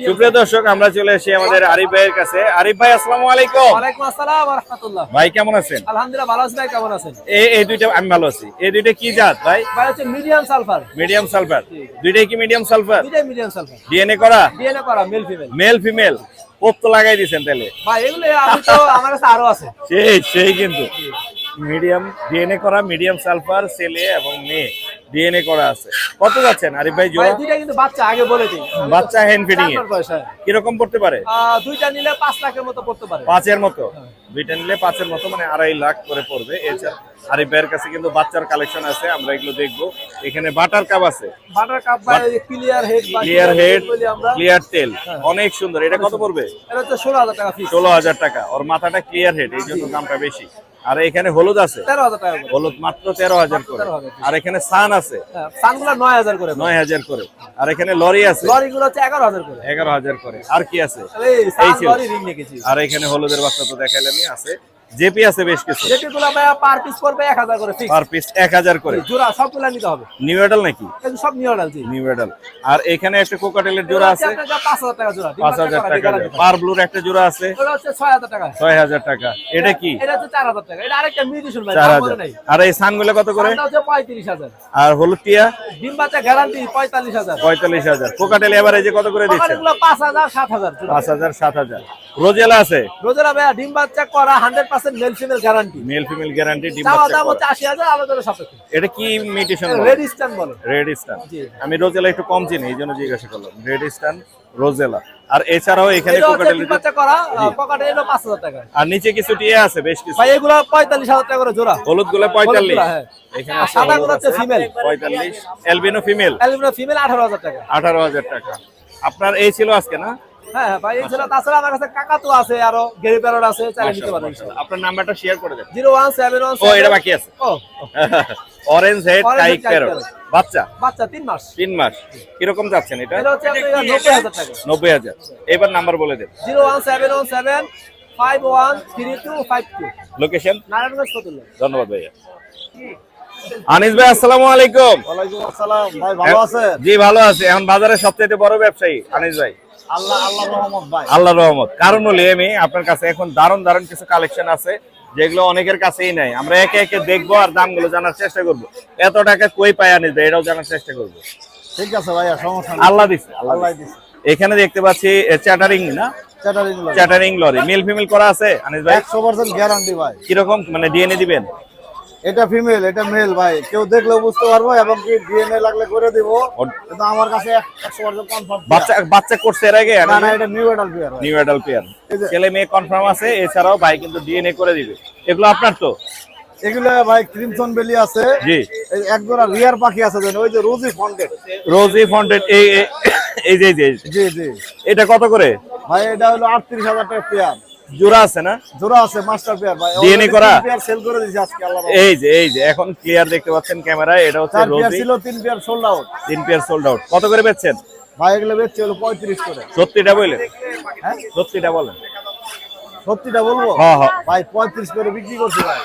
সুপ্রিয় দর্শক, আমরা চলে এসেছি আমাদের আরিফ ভাইয়ের কাছে। আরিফ ভাই আসসালামু আলাইকুম। ওয়ালাইকুম আসসালাম ওয়া রাহমাতুল্লাহ। ভাই কেমন আছেন? আলহামদুলিল্লাহ ভালো আছি, ভাই কেমন আছেন? এই দুইটা আমি ভালো আছি। এই দুইটা কি জাত ভাই? ভাই হচ্ছে মিডিয়াম সালফার। Medium sulphur. দুইটাই কি মিডিয়াম সালফার? দুইটাই মিডিয়াম সালফার। ডিএনএ করা? ডিএনএ করা male female. Male female pope তো লাগাই দিয়েছেন তাহলে? ভাই এগুলো আমি তো আমার কাছে আরো আছে। সেই কিন্তু মিডিয়াম ডিএনএ করা, মিডিয়াম সালফার ছেলে এবং মেয়ে ডিএনএ করা আছে। কত যাচ্ছেন আরিফ ভাই ভাই জোড়া? দুইটা কিন্তু বাচ্চা আগে বলে দিই। বাচ্চা হ্যান্ড ফিডিং এ 4 বয়স হয়। কিরকম পড়তে পারে? দুইটা নিলে 5 লাখের মতো পড়তে পারে। 5 মতো। দুইটা নিলে 5 মতো, মানে 2.5 লাখ করে পড়বে। এছাড়া আরিফ ভাইয়ের কাছে কিন্তু বাচ্চার কালেকশন আছে, আমরা এগুলো দেখবো। এখানে বাটার কাপ আছে, বাটার কাপ ভাই ক্লিয়ার হেড বা ক্লিয়ার হেড, বলি আমরা। ক্লিয়ার টেল, অনেক সুন্দর। এটা কত পড়বে? এটা হচ্ছে 16000 টাকা ফিক্স। 16000 টাকা। ওর মাথাটা ক্লিয়ার হেড, এই জন্য দামটা বেশি। আর এখানে হলুদ আছে, 13000 টাকা করে। হলুদ মাত্র 13000 করে। 13,000 আর এখানে সান আছে হ্যাঁ, সানগুলা 9000 করে। 9000 করে। আর এখানে লরি আছে লরিগুলো হচ্ছে 11000 করে। 11000 করে। আর কি আছে? এই সান ছিল। লরি রিং রেখেছি। আর এখানে হলুদের বাচ্চা তো দেখাইলামই, আছে জেপি আছে বেশ কিছু। যেগুলো ভাই পার পিস পড়বে 1000 করে ফিক্স। পার পিস 1000 করে। জোড়া সবগুলা নিতে হবে। নিউ এডাল নাকি? কিন্তু সব নিউ অর্ডার জি। নিউ এডাল। আর এখানে একটা কোকাটেলের জোড়া আছে 5000 টাকা জোড়া। 5000 টাকা। পার ব্লুর একটা জোড়া আছে ওটা হচ্ছে 6000 টাকা। 6000 টাকা। এটা কি? এটা হচ্ছে 4000 টাকা। এটা আরেকটা মিউজিশন ভাই, দাম বলে 4000। নাই। আর এই সানগুলো কত করে? এটা হচ্ছে 35000। আর হলুদ টিয়া ডিম বাচ্চা গ্যারান্টি 45000। 45000। কোকাটেল এভারেজে কত করে দিচ্ছে? এগুলো 5000 7000 জোড়া। 5000 7000। রোজেলা আছে রোজেরা ভাই ডিম বাচ্চা করা 100% male female guarantee. Male female guarantee, ডিম চাওয়া বাচ্চা দাম করা। হচ্ছে 80000 আলাদা সাপেক্ষে। এটা কি মিউটেশন? রেড স্টান বলে। রেড স্টান। জি। আমি রোজেলা একটু কম চিনি, এই জন্য জিজ্ঞাসা করলাম। রেড স্টান, রোজেলা। আর এছাড়াও এখানে এটা হচ্ছে কোকাটেল, ডিম বাচ্চা করা পকেটে এলো 5000 টাকা। আর নিচে কিছু টিয়া আছে বেশ কিছু। ভাই এগুলো 45000 টাকা করে জোড়া। হলুদ গুলো 45। হলুদগুলা, হ্যাঁ। এখানে আর সাদা গুলো হচ্ছে female. 45। Albino female aluminium female 18000 টাকা। 18000 টাকা। আপনার এই ছিল আজকে না? হ্যাঁ হ্যাঁ ভাই এছাড়া তাছাড়া আমার কাছে কাকাতু আছে, আরো গেরি প্যারট আছে, চাইলে নিতে পারেন। মাশাআল্লাহ। আপনার নাম্বারটা শেয়ার করে দেন। 01717। ও এটা বাকি আছে। ও orange head Orange কাইক head parrot parrot। বাচ্চা বাচ্চা 3 মাস। 3 মাস। কিরকম যাচ্ছেন এটা? এটা হচ্ছে আপনার 90000 টাকা। 90000। এবার নাম্বার বলে দেন। 01717 513252। লোকেশন? নারায়ণগঞ্জ ফতুল্লা। ধন্যবাদ ভাইয়া। আনিস ভাই আসসালামু আলাইকুম। ওয়ালাইকুম আসসালাম ভাই, ভালো আছেন? জি ভালো আছি। এখন বাজারে সবচেয়ে বড় ব্যবসায়ী আনিস ভাই। আল্লাহ রহমত ভাই। আল্লাহর রহমত। কারণ হলো আমি আপনার কাছে এখন দারুণ দারুণ কিছু কালেকশন আছে যেগুলো অনেকের কাছেই নাই। আমরা একে একে দেখবো আর দামগুলো জানার চেষ্টা করব। এত টাকা কই পায় আনিস ভাই, এটাও জানার চেষ্টা করব। ঠিক আছে ভাইয়া, সমস্যা নেই। আল্লাহ দিছে, আল্লাহ আল্লাহ দিছে। দিছে। এখানে দেখতে পাচ্ছি চ্যাটারিং না? Chattering lorry. Chattering lorry male female করা আছে আনিস ভাই? 100% গ্যারান্টি ভাই। কিরকম মানে ডিএনএ দিবেন? এটা ফিমেল, এটা মেল ভাই। কেউ দেখলেও বুঝতে পারবো, এবং কি ডিএনএ লাগলে করে দিব। কিন্তু আমার কাছে 100% কনফার্ম। বাচ্চা করছে এর আগে? না না, এটা নিউ অ্যাডাল্ট পেয়ার ভাই। নিউ অ্যাডাল্ট পেয়ার, ছেলে মেয়ে কনফার্ম আছে। এছাড়াও ভাই কিন্তু ডিএনএ করে দিবে। এগুলো আপনার তো? এগুলো ভাই ক্রিমসন বেলি আছে। জি। এই এক জোড়া রিয়ার পাখি আছে যেন, ওই যে রোজি ফন্টেড। রোজি ফন্টেড। এই যে জি জি। এটা কত করে? ভাই এটা হলো 38000 টাকা পেয়ার। জোড়া আছে না? জোড়া আছে, মাস্টার পেয়ার ভাই। DNA করা? পেয়ার সেল করে দিয়েছি আজকে আল্লাহ। এই যে এখন ক্লিয়ার দেখতে পাচ্ছেন ক্যামেরায়। এটা হচ্ছে 4 পেয়ার রোজি, ছিল, 3 pair sold out. 3 pair sold out. কত করে বেচছেন ভাই এগুলো বেচছে হলো 35 করে। সত্যিটা বলেন? হ্যাঁ সত্যিটা বলেন। সত্যিটা বলবো? হ্যাঁ হ্যাঁ। ভাই 35 করে বিক্রি করছি ভাই।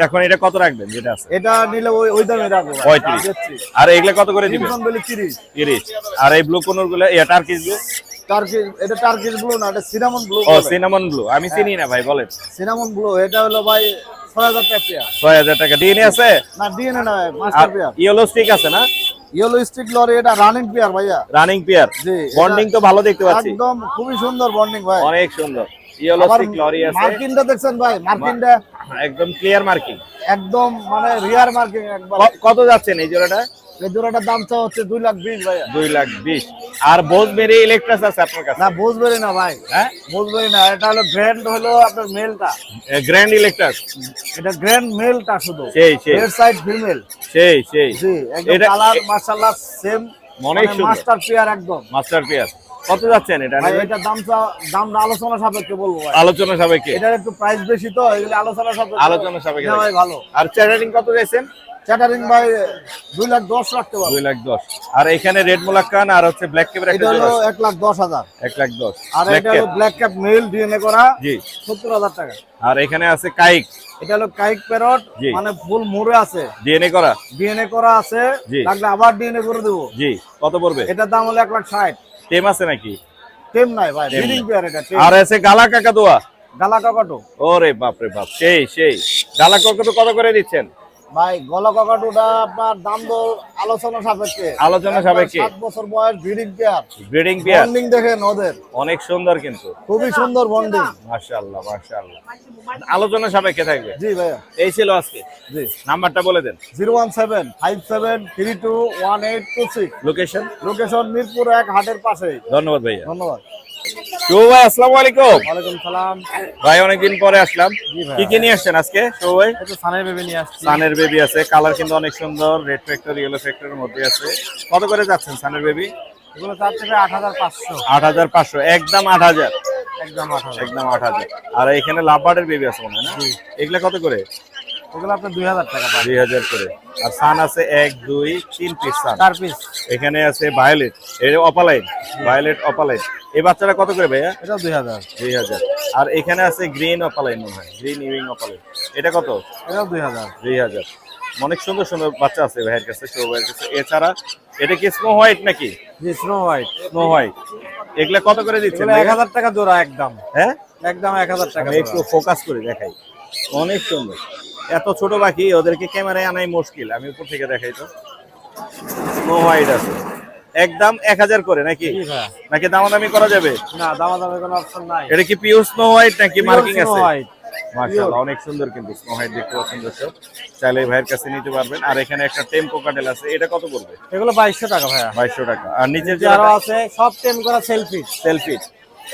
এখন এটা কত রাখবেন যেটা আছে? এটা নিলে ওই দামে রাখবো ভাই। 35। বেচছি। আর এগুলা কত করে দিবেন? ক্রিমসন বেলি 30। 30। আর এই ব্লু কোনর গুলো, টার্কিশ ব্লু? টার্কিশ, এটা টার্কিশ ব্লু না, এটা সিনামন ব্লু। ও সিনামন ব্লু, আমি চিনি না ভাই, বলেন। সিনামন ব্লু এটা হলো ভাই 6000 টাকা পেয়ার। 6000 টাকা। ডিএনএ আছে? না ডিএনএ না, মাস্টার পেয়ার। ইয়েলো স্টিক আছে না? ইয়েলো স্টিক লরি, এটা রানিং পেয়ার ভাইয়া। Running pair. জি, বন্ডিং তো ভালো দেখতে পাচ্ছি। একদম খুবই সুন্দর বন্ডিং ভাই। অনেক সুন্দর। ইয়েলো আবার স্টিক লরি আছে, মার্কিংটা দেখছেন ভাই, মার্কিংটা একদম ক্লিয়ার মার্কিং। একদম মানে রিয়ার মার্কিং একবার। কত যাচ্ছেন এই জোড়াটা? এই জোড়াটার দাম চা হচ্ছে 2,20,000 ভাইয়া। 2,20,000। আর বোজবেরি ইলেকট্রাস আছে আপনার কাছে? না বুঝবেন না ভাই, হ্যাঁ বুঝবেন না, এটা হলো গ্র্যান্ড হলো আপনার মেলটা, গ্র্যান্ড ইলেকট্রাস, এটা গ্র্যান্ড মেলটা শুধু, সেই সেই হেড সাইড ফিমেল। সেই সেই জি একদম এটা- কালার মাশাআল্লাহ সেম, অনেক সুন্দর। মাস্টার পেয়ার একদম। Master pair. কত যাচ্ছেন এটা? ভাই এটা দামটা আলোচনা সাপেক্ষে বলবো ভাই, আলোচনা সাপেক্ষে। এটার একটু প্রাইস বেশি তো, এগুলো আলোচনা সাপেক্ষে। আলোচনা সাপেক্ষে। না ভাই ভালো। আর চ্যাটারিং কত যাচ্ছেন? চ্যাটারিং ভাই 2,10,000 রাখতে পারবো। 2,10,000। আর এখানে রেড মোলাক্কান আর হচ্ছে ব্ল্যাক ক্যাপের একটা এটা হলো জোড়া আছে। 1,10,000। 1,10,000। আর ব্ল্যাক এটা হলো cap. Black cap male DNA করা, জি। 70,000 টাকা। আর এখানে আছে কাইক, এটা হলো কাইক প্যারট, জি। মানে ফুল মুড়ে আছে, ডিএনএ করা। ডিএনএ করা আছে, জি। লাগলে আবার ডিএনএ করে দেবো। জি। কত পড়বে? এটার দাম হলো 1,60,000। টেম আছে নাকি? টেম নাই ভাই, টেম ব্রিডিং নাই। পেয়ার এটা, টেম। আর আছে গালা কাকাতুয়া। গালা কাকাটো ওরে বাপ রে বাপ, সেই সেই। গালা কাকাতু কত করে দিচ্ছেন? ভাই, গলা কাকাটোটা আপনার দাম দর আলোচনা সাপেক্ষে। আলোচনা সাপেক্ষে। 7 বছর বয়স, breeding pair, breeding pair. Bonding দেখেন ওদের, অনেক সুন্দর কিন্তু। খুবই সুন্দর বন্ডিং। মাশাআল্লাহ মাশাআল্লাহ। আলোচনা সাপেক্ষে থাকবে। জি ভাইয়া। এই ছিল আজকে। জি। নাম্বারটা বলে দেন। 01757321826। লোকেশন? লোকেশন মিরপুর 1 হাটের পাশে। ধন্যবাদ ভাইয়া। ধন্যবাদ। শুভ ভাই, আসসালামু আলাইকুম। ওয়ালাইকুম সালাম। ভাই অনেকদিন পরে আসলাম। ভাইয়া। কি কি নিয়ে আসছেন আজকে শুভ ভাই? একটু সানের বেবি নিয়ে আসছি। সানের বেবি আছে, কালার কিন্তু অনেক সুন্দর, রেড ফ্যাক্টর ইয়েলো ফ্যাক্টরের মধ্যে আছে। কত করে যাচ্ছেন সানের বেবি? এগুলো চার থেকে 8,500। 8,500। একদম 8,000। একদম 8,000। একদম 8,000। আর এখানে লাভবার্ডের বেবি আছে মনে হয় না? এগুলা কত করে? এগুলো আপনার 2,000 টাকা পাবে। 2,000 করে। আর সান আছে 1 2 3 পিস সান। 4 পিস। এখানে আছে ভায়োলেট, এর অপালাইন, ভায়োলেট অপালাইন। এই বাচ্চাটা কত করে ভাইয়া? এটাও 2,000। 2,000। আর এখানে আছে গ্রিন অপালাইন মনে হয়, গ্রিন ইউইং অপালাইন। এটা কত? এটাও 2,000। 2,000। অনেক সুন্দর সুন্দর বাচ্চা আছে ভাইয়ের কাছে, শো ভাইয়ের কাছে। এছাড়া এটা কি স্নো হোয়াইট নাকি? জি স্নো হোয়াইট। Snow white. এগুলা কত করে দিচ্ছেন? এগুলো 1,000 টাকা জোড়া একদম। হ্যাঁ একদম 1,000 টাকা আমি একটু ফোকাস করে দেখাই। অনেক সুন্দর। এত ছোট পাখি, ওদেরকে ক্যামেরায় আনাই মুশকিল। আমি উপর থেকে দেখাই তো। স্নো হোয়াইট আছে একদম 1,000 করে নাকি? জি ভাই। নাকি দামাদামি করা যাবে? না, দামাদামি কোনো অপশন নাই। এটা কি পিওর স্নো হোয়াইট নাকি মার্কিং Pure আছে? Snow White। মাশাআল্লাহ, অনেক সুন্দর কিন্তু স্নো হোয়াইট দেখতে পাচ্ছেন দর্শক। চাইলে এই ভাইয়ের কাছে নিতে পারবেন। আর এখানে একটা টেম্পো কাটেল আছে, এটা কত পড়বে? এগুলো 2,200 টাকা ভাইয়া। 2,200 টাকা। আর নিচের যে আরো আছে সব টেম করা সেলফি। সেলফি,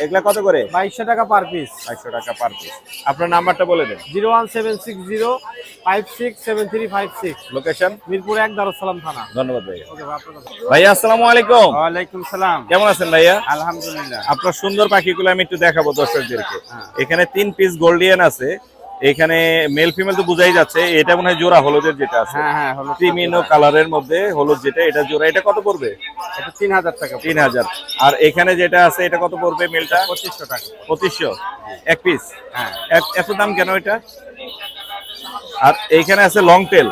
এগুলা কত করে? 2,200 টাকা পার পিস। 200 টাকা পার পিস। আপনার নাম্বারটা বলে দেন। 01760567356। লোকেশন? মিরপুর 1 দারুসালাম থানা। ধন্যবাদ ভাইয়া। ভাইয়া আসসালামু আলাইকুম। ওয়ালাইকুম সালাম। কেমন আছেন ভাইয়া? আলহামদুলিল্লাহ। আপনার সুন্দর পাখিগুলো আমি একটু দেখাবো দর্শকদেরকে। এখানে 3 পিস গোল্ডিয়ান আছে। এখানে মেল ফিমেল তো বুঝাই যাচ্ছে। এটা মনে হয় জোড়া হলুদের যেটা আছে। হ্যাঁ হ্যাঁ হলো ক্রিমিনো কালারের মধ্যে হলুদ যেটা, এটা জোড়া। এটা কত পড়বে? এটা 3,000 টাকা। 3,000। আর এখানে যেটা আছে এটা কত পড়বে মেলটা? 2500 টাকা। 2500 এক পিস। হ্যাঁ। এত দাম কেন এটা? আর এইখানে আছে লং টেল।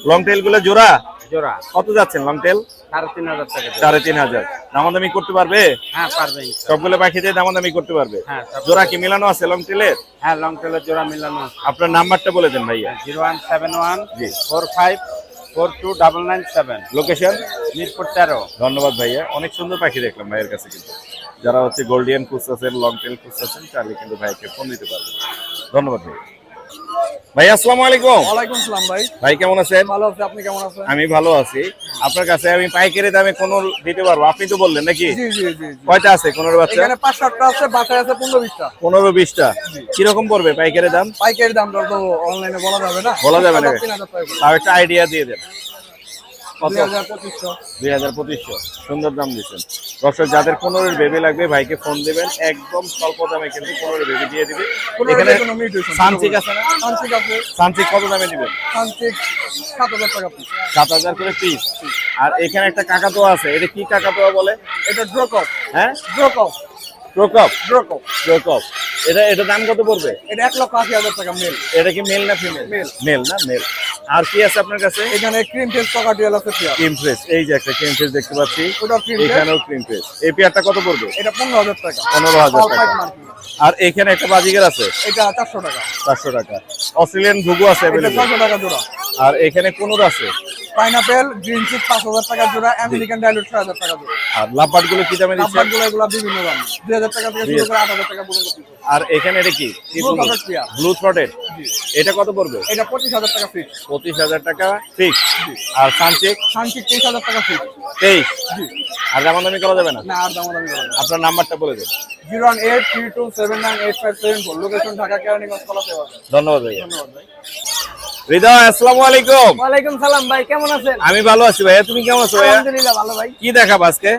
লং টেল গুলো জোড়া জোড়া কত যাচ্ছেন লং টেল? 3,500 টাকা। 3,500। দামাদামি করতে পারবে? হ্যাঁ পারবে। সবগুলো পাখি দিয়ে দামাদামি করতে পারবে? হ্যাঁ সব- জোড়া কি মিলানো আছে লং টেলের? হ্যাঁ লং টেলের জোড়া মিলানো আছে। আপনার নাম্বারটা বলে দেন ভাইয়া। 0171 জি। 45429997। লোকেশন? মিরপুর 13। ধন্যবাদ ভাইয়া। অনেক সুন্দর পাখি দেখলাম ভাইয়ের কাছে কিন্তু। যারা হচ্ছে গোল্ডিয়ান খুঁজতেছেন, লং টেল খুঁজতেছেন, চাইলে কিন্তু ভাইকে ফোন দিতে পারবেন। ধন্যবাদ ভাই। ভাই আসসালামু আলাইকুম। ওয়ালাইকুম সালাম ভাই। ভাই কেমন আছেন? ভালো আছি, আপনি কেমন আছেন? আমি ভালো আছি। আপনার কাছে আমি পাইকারি দামে কোন দিতে পারবো? আপনি তো বললেন নাকি? জি জি জি জি। কয়টা আছে কোনোর বাচ্চা? এখানে 5-7টা আছে, বাসায় আছে 15-20টা। 15-20টা। কিরকম পড়বে পাইকারি দাম? পাইকারি দাম তো অনলাইনে বলা যাবে না। বলা যাবে না। 3,000 টাকা করে। তাও একটা আইডিয়া দিয়ে দেন। কত? 2,2500। 2,2500। সুন্দর দাম দিচ্ছেন। দর্শক যাদের 15-এর বেবি লাগবে ভাইকে ফোন দিবেন, একদম স্বল্প দামে কিন্তু 15-এর বেবি দিয়ে দিবে। এখানে কোনো মিউটেশন। সানচিক আছে না? সানচিক আছে। সানচিক কত দামে দিবেন? সানচিক 7,000 টাকা পিস। 7,000 করে পিস। আর এখানে একটা কাকাতুয়া আছে, এটা কি কাকাতুয়া বলে? এটা ড্রকপ। হ্যাঁ, ড্রকপ। প্রকপ। ড্রকপ। প্রকপ। এটা দাম কত পড়বে? এটা 1,80,000 টাকা মেল। এটা কি মেল না ফিমেল? মেল। মেল না মেল। আর কি আছে আপনার কাছে? এখানে ক্রিম ফেস ককাটিয়াল আছে পেয়ার। ক্রিম ফেস, এই যে একটা ক্রিম ফেস দেখতে পাচ্ছি। ওটা ক্রিম ফেস। এখানেও ক্রিম ফেস। এই পেয়ারটা কত পড়বে? এটা 15,000 টাকা। 15,000 All টাকা। white marking। আর এখানে একটা বাজিগার আছে, এটা 400 টাকা। 400 টাকা। অস্ট্রেলিয়ান ঘুঘু আছে এটা available। 600 টাকা জোড়া। আর এখানে কোনোর আছে, পাইনাপেল গ্রিন চিক 5000 টাকা জোড়া, আমেরিকান ডাইলুট 6000 টাকা জোড়া। আর লাভবার্ড গুলো কি দামে দিচ্ছেন? লাভবার্ডগুলো এগুলো বিভিন্ন দাম, 2000 টাকা থেকে শুরু করে 8000 টাকা পর্যন্ত। আর এখানে এটা কি Blue throated pair। Blue throated, এটা কত পড়বে? এটা 25000 টাকা ফিক্স। 25000 টাকা ফিক্স। আর সানচেক সানচিক 23000 টাকা ফিক্স। 23। আর দামাদামি করা যাবে না? না, আর দামাদামি করা যাবে না। আপনার নাম্বারটা বলে দেন। 01832798574, লোকেশন ঢাকা কেরানীগঞ্জ কলা সেবা। ধন্যবাদ ভাইয়া। ধন্যবাদ ভাই। হৃদয়, আসসালামু আলাইকুম। ওয়ালাইকুম সালাম ভাই, কেমন আছেন? আমি ভালো আছি ভাইয়া, তুমি কেমন আছো ভাইয়া? আলহামদুলিল্লাহ ভালো ভাই। কি দেখাবো আজকে?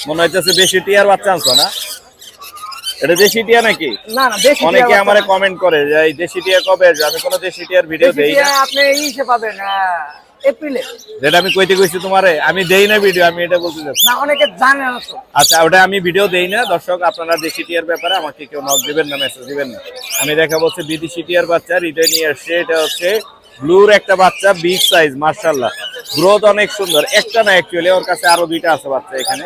মনে হইতেছে দেশি টিয়ার বাচ্চা আনছো না? এটা দেশি টিয়া নাকি? না না, দেশি অনেকে টিয়া আমারে কমেন্ট করে যে এই দেশি টিয়া কবে আসবে? আমি কোনো দেশি টিয়ার ভিডিও দেই না। আপনি ইসে পাবেন এপ্রিলে। যেটা আমি কইতে কইছি তোমারে, আমি দেই না ভিডিও, আমি এটা বলতে চাচ্ছি। না, অনেকে জানে না তো। আচ্ছা, ওটা আমি ভিডিও দেই না। দর্শক, আপনারা দেশি টিয়ার ব্যাপারে আমাকে কেউ নক দিবেন না, মেসেজ দিবেন না। আমি দেখাবো হচ্ছে বিদেশি টিয়ার বাচ্চা, হৃদয় নিয়ে আসছে। এটা হচ্ছে ব্লুর একটা বাচ্চা, বিগ সাইজ, মাশাআল্লাহ। গ্রোথ অনেক সুন্দর। একটা না, অ্যাকচুয়ালি ওর কাছে আরো দুইটা আছে বাচ্চা। এখানে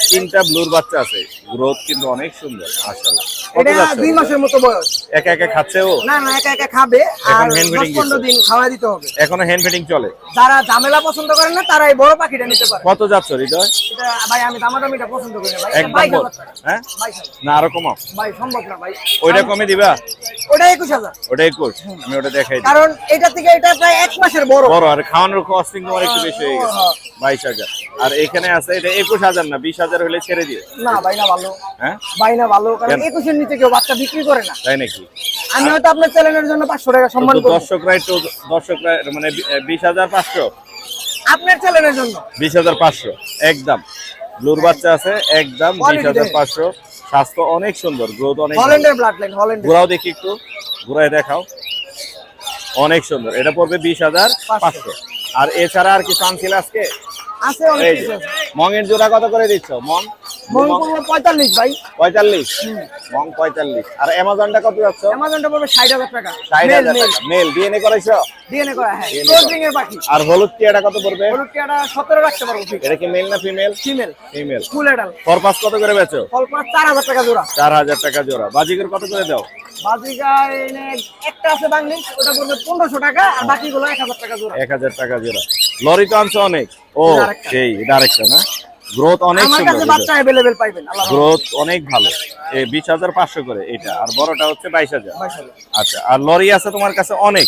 3টা ব্লুর বাচ্চা আছে। গ্রোথ কিন্তু অনেক সুন্দর, মাশাআল্লাহ। এটা 2 মাসের মতো বয়স। একা একা খাচ্ছে ও? না না, একা একা খাবে, এখন আর hand feeding 10-15 দিন খাওয়াই দিতে হবে। এখনো হ্যান্ড ফিডিং চলে? যারা ঝামেলা পছন্দ করেন না তারা এই বড় পাখিটা নিতে পারে। কত যাচ্ছে হৃদয়? এটা ভাই আমি দামাদামিটা পছন্দ করি না ভাই। এটা একদম 22000 টাকা। হ্যাঁ 22000 না, আরো কমাও। ভাই সম্ভব না ভাই। ওইটা কমে দিবা? ওটা 21000। ওটা 21। আমি ওটা দেখাই দিই। কারণ এটা থেকে এটা প্রায় 1 মাসের বড়। বড়, আর খাওয়ানোর কস্টিং তোমার একটু বেশি হয়ে গেছে। 22000। আর এখানে আছে এটা 21000 না, 20000 হলে ছেড়ে দিও। না ভাই, না ভালো। হ্যাঁ ভাই না ভালো, কারণ কেন? 21 এর নিচে কেউ বাচ্চা বিক্রি করে না। তাই নাকি? আমি হয়তো আপনার চ্যানেলের জন্য 500 টাকা সম্মান তো করব। দর্শকরা মানে 20500, আপনার চ্যানেলের জন্য 20500 একদম। ব্লুর বাচ্চা আছে একদম 20500। স্বাস্থ্য অনেক সুন্দর, গ্রোথ অনেক ভালো। হল্যান্ডের ব্লাড লাইন, হল্যান্ডের। ঘোরাও দেখি একটু, ঘোরায় দেখাও। অনেক সুন্দর। এটা পড়বে 20500। আর এছাড়া আর কি চান্সিল আজকে আছে অনেক এই যে কিছু আছে। মঙের জোড়া কত করে দিচ্ছ? মং মন করবো 45 ভাই। 45। মং 45। আর অ্যামাজনটা কত যাচ্ছে? অ্যামাজনটা পড়বে 60000 টাকা। 60000 টাকা। Male DNA করাইছো? ডিএনএ করা, হ্যাঁ। DNA ক্লোজিং এর পাখি। আর হলুদ টিয়াটা কত পড়বে? হলুদ টিয়াটা 17 রাখতে পারবো ঠিক। এটা কি মেল না ফিমেল? ফিমেল। ফিমেল। ফুল এডাল। পরপাস কত করে বেচো? কল্পনা 4000 টাকা জোড়া। 4000 টাকা জোড়া। বাজিকর কত করে দাও? বাজিকা এনে একটা আছে বাংলিশ, ওটা পড়বে 1500 টাকা, আর বাকিগুলো 1000 টাকা জোড়া। 1000 টাকা জোড়া। লরি তো আনছো অনেক। ও এটা আরেকটা। সেই এটা আরেকটা না? গ্রোথ অনেক আমার কাছে সুন্দর। বাচ্চা अवेलेबल পাইবেন, আল্লাহ গ্রোথ অনেক ভালো। এই 20500 করে এটা, আর বড়টা হচ্ছে 22000। 22000। আচ্ছা, আর লরি আছে তোমার কাছে অনেক।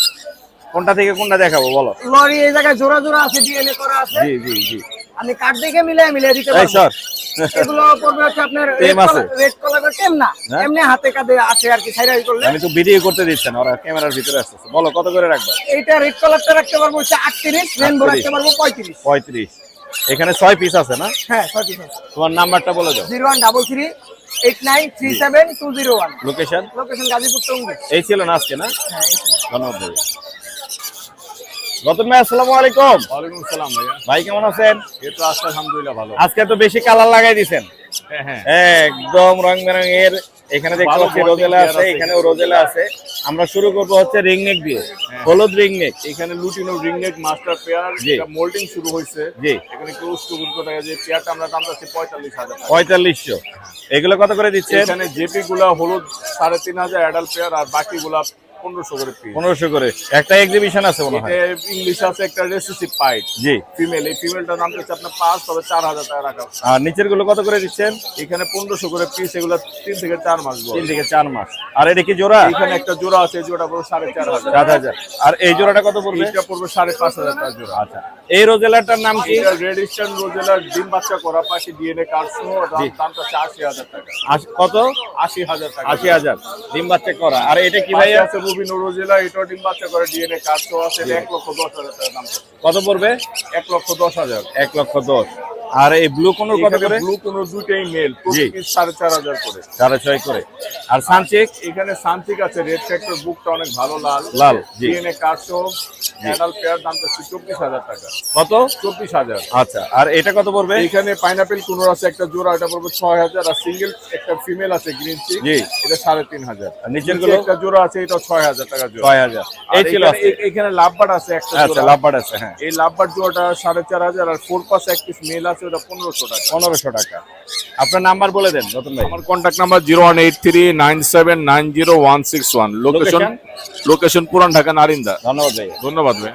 কোনটা থেকে কোনটা দেখাবো বলো? লরি এই জায়গায় জোড়া জোড়া আছে, ডিএনএ করা আছে। জি জি জি। আমি কার্ড দেখে মিলিয়ে দিতে এই পারবো। সর। এগুলো পড়বে হচ্ছে আপনার টেম আছে? রেড কালারের টেম না, হ্যাঁ? এমনি হাতে কাঁধে আছে আর কি, সাইরাই করলে। আমি তো ভিডিও করতে দিচ্ছি না, ওরা ক্যামেরার ভিতরে আসছে। বলো কত করে রাখবা? এইটা রেড কালারটা রাখতে পারবো হচ্ছে 38, রেনবো রাখতে পারবো 35। 35। এখানে 6 পিস আছে না? হ্যাঁ 35 আছে। তোমার নাম্বারটা বলে দাও। 013389370201। লোকেশন? লোকেশন গাজীপুর টঙ্গী। এই ছিল না আজকে না? হ্যাঁ এই তো। ধন্যবাদ ভাই। রতন ভাই, আসসালামু আলাইকুম। ওয়ালাইকুম আসসালাম ভাইয়া। ভাই কেমন আছেন? এই তো আজকে আলহামদুলিল্লাহ ভালো। আজকে তো বেশি কালার লাগাই দিছেন। হ্যাঁ। একদম রং বেরঙের। এখানে দেখতে ভালো পাচ্ছি bonding রোজেলা pair আছে, আছে এখানেও রোজেলা আছে। আমরা শুরু করবো হচ্ছে রিং নেক দিয়ে। হলুদ রিং নেক। এখানে লুটিনো রিংনেক মাস্টার পেয়ার, জি। এটা মোল্ডিং শুরু হয়েছে। জি। এখানে কেউ স্টুডেন্ট করে যে পেয়ারটা আমরা দাম চাচ্ছি 45000 টাকা। 4500। এগুলো কত করে দিচ্ছেন? এখানে জেপি গুলা হলুদ 3500 অ্যাডাল্ট পেয়ার, আর বাকিগুলা 1500 করে পিস। 1500 করে। একটা এক্সিবিশন আছে মনে হয়। ইংলিশ আছে একটা রেসিসিভ পাইট জি। ফিমেল। এই ফিমেলটার দাম চাচ্ছে আপনার 5, তবে 4000 টাকা রাখা। আর নিচের গুলো কত করে দিচ্ছেন? এখানে 1500 করে পিস, এগুলো 3 থেকে 4 মাস বয়স। 3 থেকে 4 মাস। আর এটা কি জোড়া? এখানে একটা জোড়া আছে, এই জোড়া পড়বে 4500। 7000। আর এই জোড়াটা কত পড়বে? এটা পড়বে 5500 টাকা জোড়া। আচ্ছা, এই রোজেলাটার নাম কি? এটা রেড ইস্টার্ন রোজেলার ডিম বাচ্চা করা পাখি, ডিএনএ কার্ড সহ, দামটা 80000 টাকা। কত? 80000 টাকা। 80000 ডিম বাচ্চা করা। আর এটা কি ভাই ভাইয়া? আছে রুবিনো রোজেলা, এটা ডিম বাচ্চা করে, ডিএনএ কার্ড সহ আছে, এটা 1,10,000 টাকা দাম। কত পড়বে? 1,10,000। 1,10,000। আর এই ব্লু কোন কত করে? ব্লু কোন দুইটাই মেল, প্রতি জি। পিস 4500 করে। 6.5 করে। আর সানচেক? এখানে সানচিক আছে, রেড ফ্যাক্টর, বুকটা অনেক ভালো লাল। লাল, জি। ডিএনএ কার্ড সহ অ্যাডাল্ট পেয়ার, দামটা 24000 টাকা। কত? 24000। আচ্ছা, আর এটা কত পড়বে? এখানে পাইনাপেল কুনোর আছে একটা জোড়া, এটা পড়বে 6000। আর সিঙ্গেল একটা ফিমেল আছে গ্রিন চিক, জি। এটা 3500। আর নিচের গুলো? একটা জোড়া আছে, এটা 6000 টাকা জোড়া। 6000। এই ছিল আজকে। এখানে লাভবার্ড আছে একটা আচ্ছা, জোড়া। লাভবার্ড আছে, হ্যাঁ। এই লাভবার্ড জোড়াটা 4500। আর 4 পাস এক পিস মেল আছে, ওটা 1500 টাকা। 1500 টাকা। আপনার নাম্বার বলে দেন রতন ভাই। আমার কন্ট্যাক্ট নাম্বার 018397906161। লোকেশন পুরান ঢাকা নারিন্দা। ধন্যবাদ ভাই। ধন্যবাদ ভাই।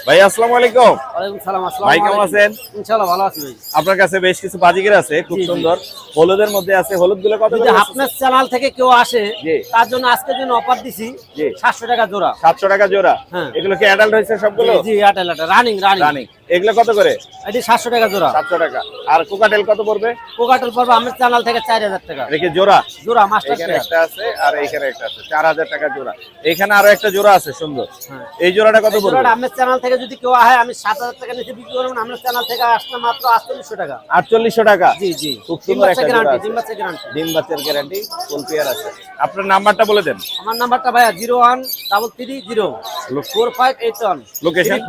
ভাই আসসালামু আলাইকুম। ওয়ালাইকুম সালাম। ভাই কেমন আছেন? ইনশাআল্লাহ ভালো আছি ভাই। আপনার কাছে বেশ কিছু বাজিগর আছে, খুব সুন্দর হলুদের মধ্যে আছে। হলুদ গুলো কত যদি করে? আপনার চ্যানেল থেকে কেউ আসে জি। তার জন্য আজকের জন্য অফার দিছি জি। 700 টাকা জোড়া। 700 টাকা জোড়া। হ্যাঁ। এগুলো কি অ্যাডাল্ট হয়েছে সবগুলো? জি এয়ারটেল রানিং রানিং। এগুলো কত করে? এটি 700 টাকা জোড়া। 700 টাকা। আর কোকাটেল কত পড়বে? কোকাটেল পড়বে আমার চ্যানেল থেকে 4000 টাকা এটা কি জোড়া? জোড়া মাস্টার এখানে পেয়ার। একটা আছে আর এখানে একটা আছে, 4000 টাকা জোড়া। এখানে আরো একটা জোড়া আছে সুন্দর। হ্যাঁ। এই জোড়াটা কত এই পড়বে? জোড়াটা আমার চ্যানেল থেকে যদি কেউ আসে আমি 7000 টাকা নিচে বিক্রি করব। আমার চ্যানেল থেকে আসলে মাত্র 4800 টাকা। 4800 টাকা। জি জি। খুব সুন্দর একটা জোড়া গ্যারান্টি, আছে। ডিম বাচ্চা গ্যারান্টি। ডিম বাচ্চার গ্যারান্টি, ফুল পেয়ার আছে। আপনার নাম্বারটা বলে দেন। আমার নাম্বারটা ভাইয়া 0133045881। লোকেশন?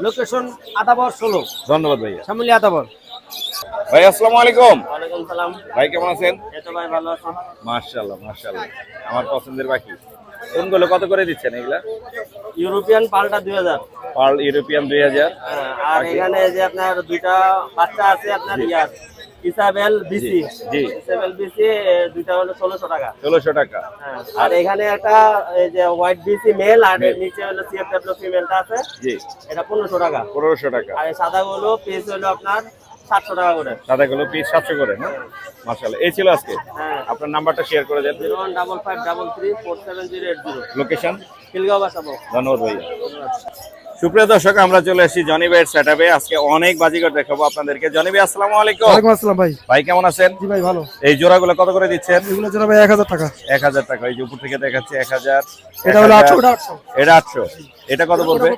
লোকেশন আদাবর 16, ধন্যবাদ ভাইয়া। শ্যামলী আদাবর। ভাই আসসালামু আলাইকুম। ওয়ালাইকুম সালাম। ভাই কেমন আছেন? এই তো ভাই ভালো আছি। মাশাআল্লাহ মাশাআল্লাহ, আমার পছন্দের পাখি। কোনগুলো কত করে দিচ্ছেন এগুলা? ইউরোপিয়ান পাল্টা 2000। Pearl European 2000। আর এখানে যে আপনার দুইটা বাচ্চা আছে আপনার ইয়ার ইসাবেল বিসি। জি। ইসাবেল বিসি দুইটা হলো 1600 টাকা। 1600 টাকা। আর এখানে একটা এই যে হোয়াইট বিসি মেল আর এর নিচে হলো সিএফডব্লিউ ফিমেলটা আছে। জি। এটা 1500 টাকা। 1500 টাকা। আর এই সাদাগুলো পিস হলো আপনার 700 টাকা করে। দাদাগুলো পিস 700 করে না? মাশাআল্লাহ। এই ছিল আজকে। হ্যাঁ। আপনার নাম্বারটা শেয়ার করে দেন। 01553347080। লোকেশন? খিলগাঁও বাসাবো। ধন্যবাদ ভাইয়া। সুপ্রিয় দর্শক, আমরা চলে আসছি জনি ভাইয়ের সেটআপে। আজকে অনেক বাজিকর দেখাবো আপনাদেরকে। জনি ভাই আসসালামু আলাইকুম। ওয়ালাইকুম আসসালাম ভাই। ভাই কেমন আছেন? জি ভাই ভালো। এই জোড়াগুলো কত করে দিচ্ছেন? এগুলো জোড়া ভাই 1000 টাকা। 1000 টাকা। এই যে উপর থেকে দেখাচ্ছে 1000। এটা হলো 800, ওটা 800। এটা 800। এটা কত পড়বে?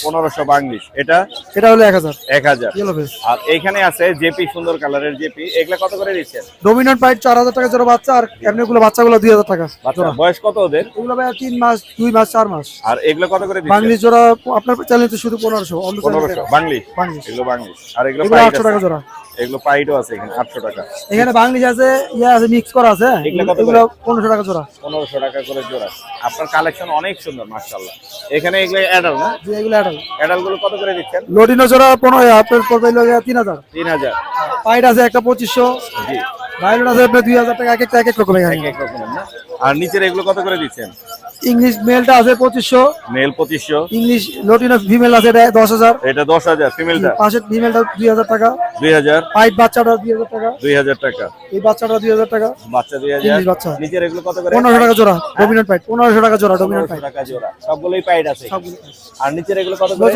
1500 বাংলিশ। এটা এটা হলো 1000। 1000। Yellow face. আর এইখানে আছে জেপি, সুন্দর কালারের জেপি। এগুলা কত করে দিচ্ছেন? ডমিনেন্ট পাইট 4000 টাকা জোড়া বাচ্চা, আর এমনিগুলো বাচ্চাগুলো 2000 টাকা বাচ্চা জোড়া। বয়স কত ওদের? এগুলো ভাই 3 মাস, 2 মাস, 4 মাস। আর এগুলো কত করে দিচ্ছেন? বাংলিশ জোড়া আপনার চ্যানেলে শুধু 1500। অন্য চ্যানেলে 1500 বাংলিশ। বাংলিশ। এগুলো বাংলিশ। আর এগুলো এগুলো পাইট 800 টাকা আছে। জোড়া। এগুলো পাইটও আছে এখানে 800 টাকা। এখানে বাংলিশ আছে, ইয়া আছে, মিক্স করা আছে। এগুলো কত এগুলো 1500 টাকা জোড়া। 1500 টাকা করে জোড়া। আপনার কালেকশন অনেক সুন্দর মাশাআল্লাহ। এখানে এগুলো অ্যাডাল না? যে এগুলো অ্যাডাল। অ্যাডাল গুলো কত করে দিচ্ছেন? লোডিনো জোড়া 15 আপনার পড়বে হলো 3000। 3000। পাইট আছে একটা 2500। জি। ভাইলট আছে আপনার 2000 টাকা। এক একটা এক এক রকম এখানে। এক এক রকমের না? আর নিচের এগুলো কত করে দিচ্ছেন? ইংলিশ মেলটা আছে 2500। মেল 2500। ইংলিশ লোটিনো ফিমেল আছে এটা 10000। এটা 10000 ফিমেলটা। পাশের ফিমেলটা 2000 টাকা। 2000। পাইট বাচ্চাটা 2000 টাকা। 2000 টাকা। এই বাচ্চাটা 2000 টাকা। বাচ্চা 2000। ইংলিশ বাচ্চা। নিচের এগুলো কত করে? 1500 টাকা জোড়া ডমিনেন্ট পাইট। 1500 টাকা জোড়া ডমিনেন্ট 1500 পাইট। টাকা জোড়া। সবগুলোই পাইট আছে। আর নিচের এগুলো কত করে?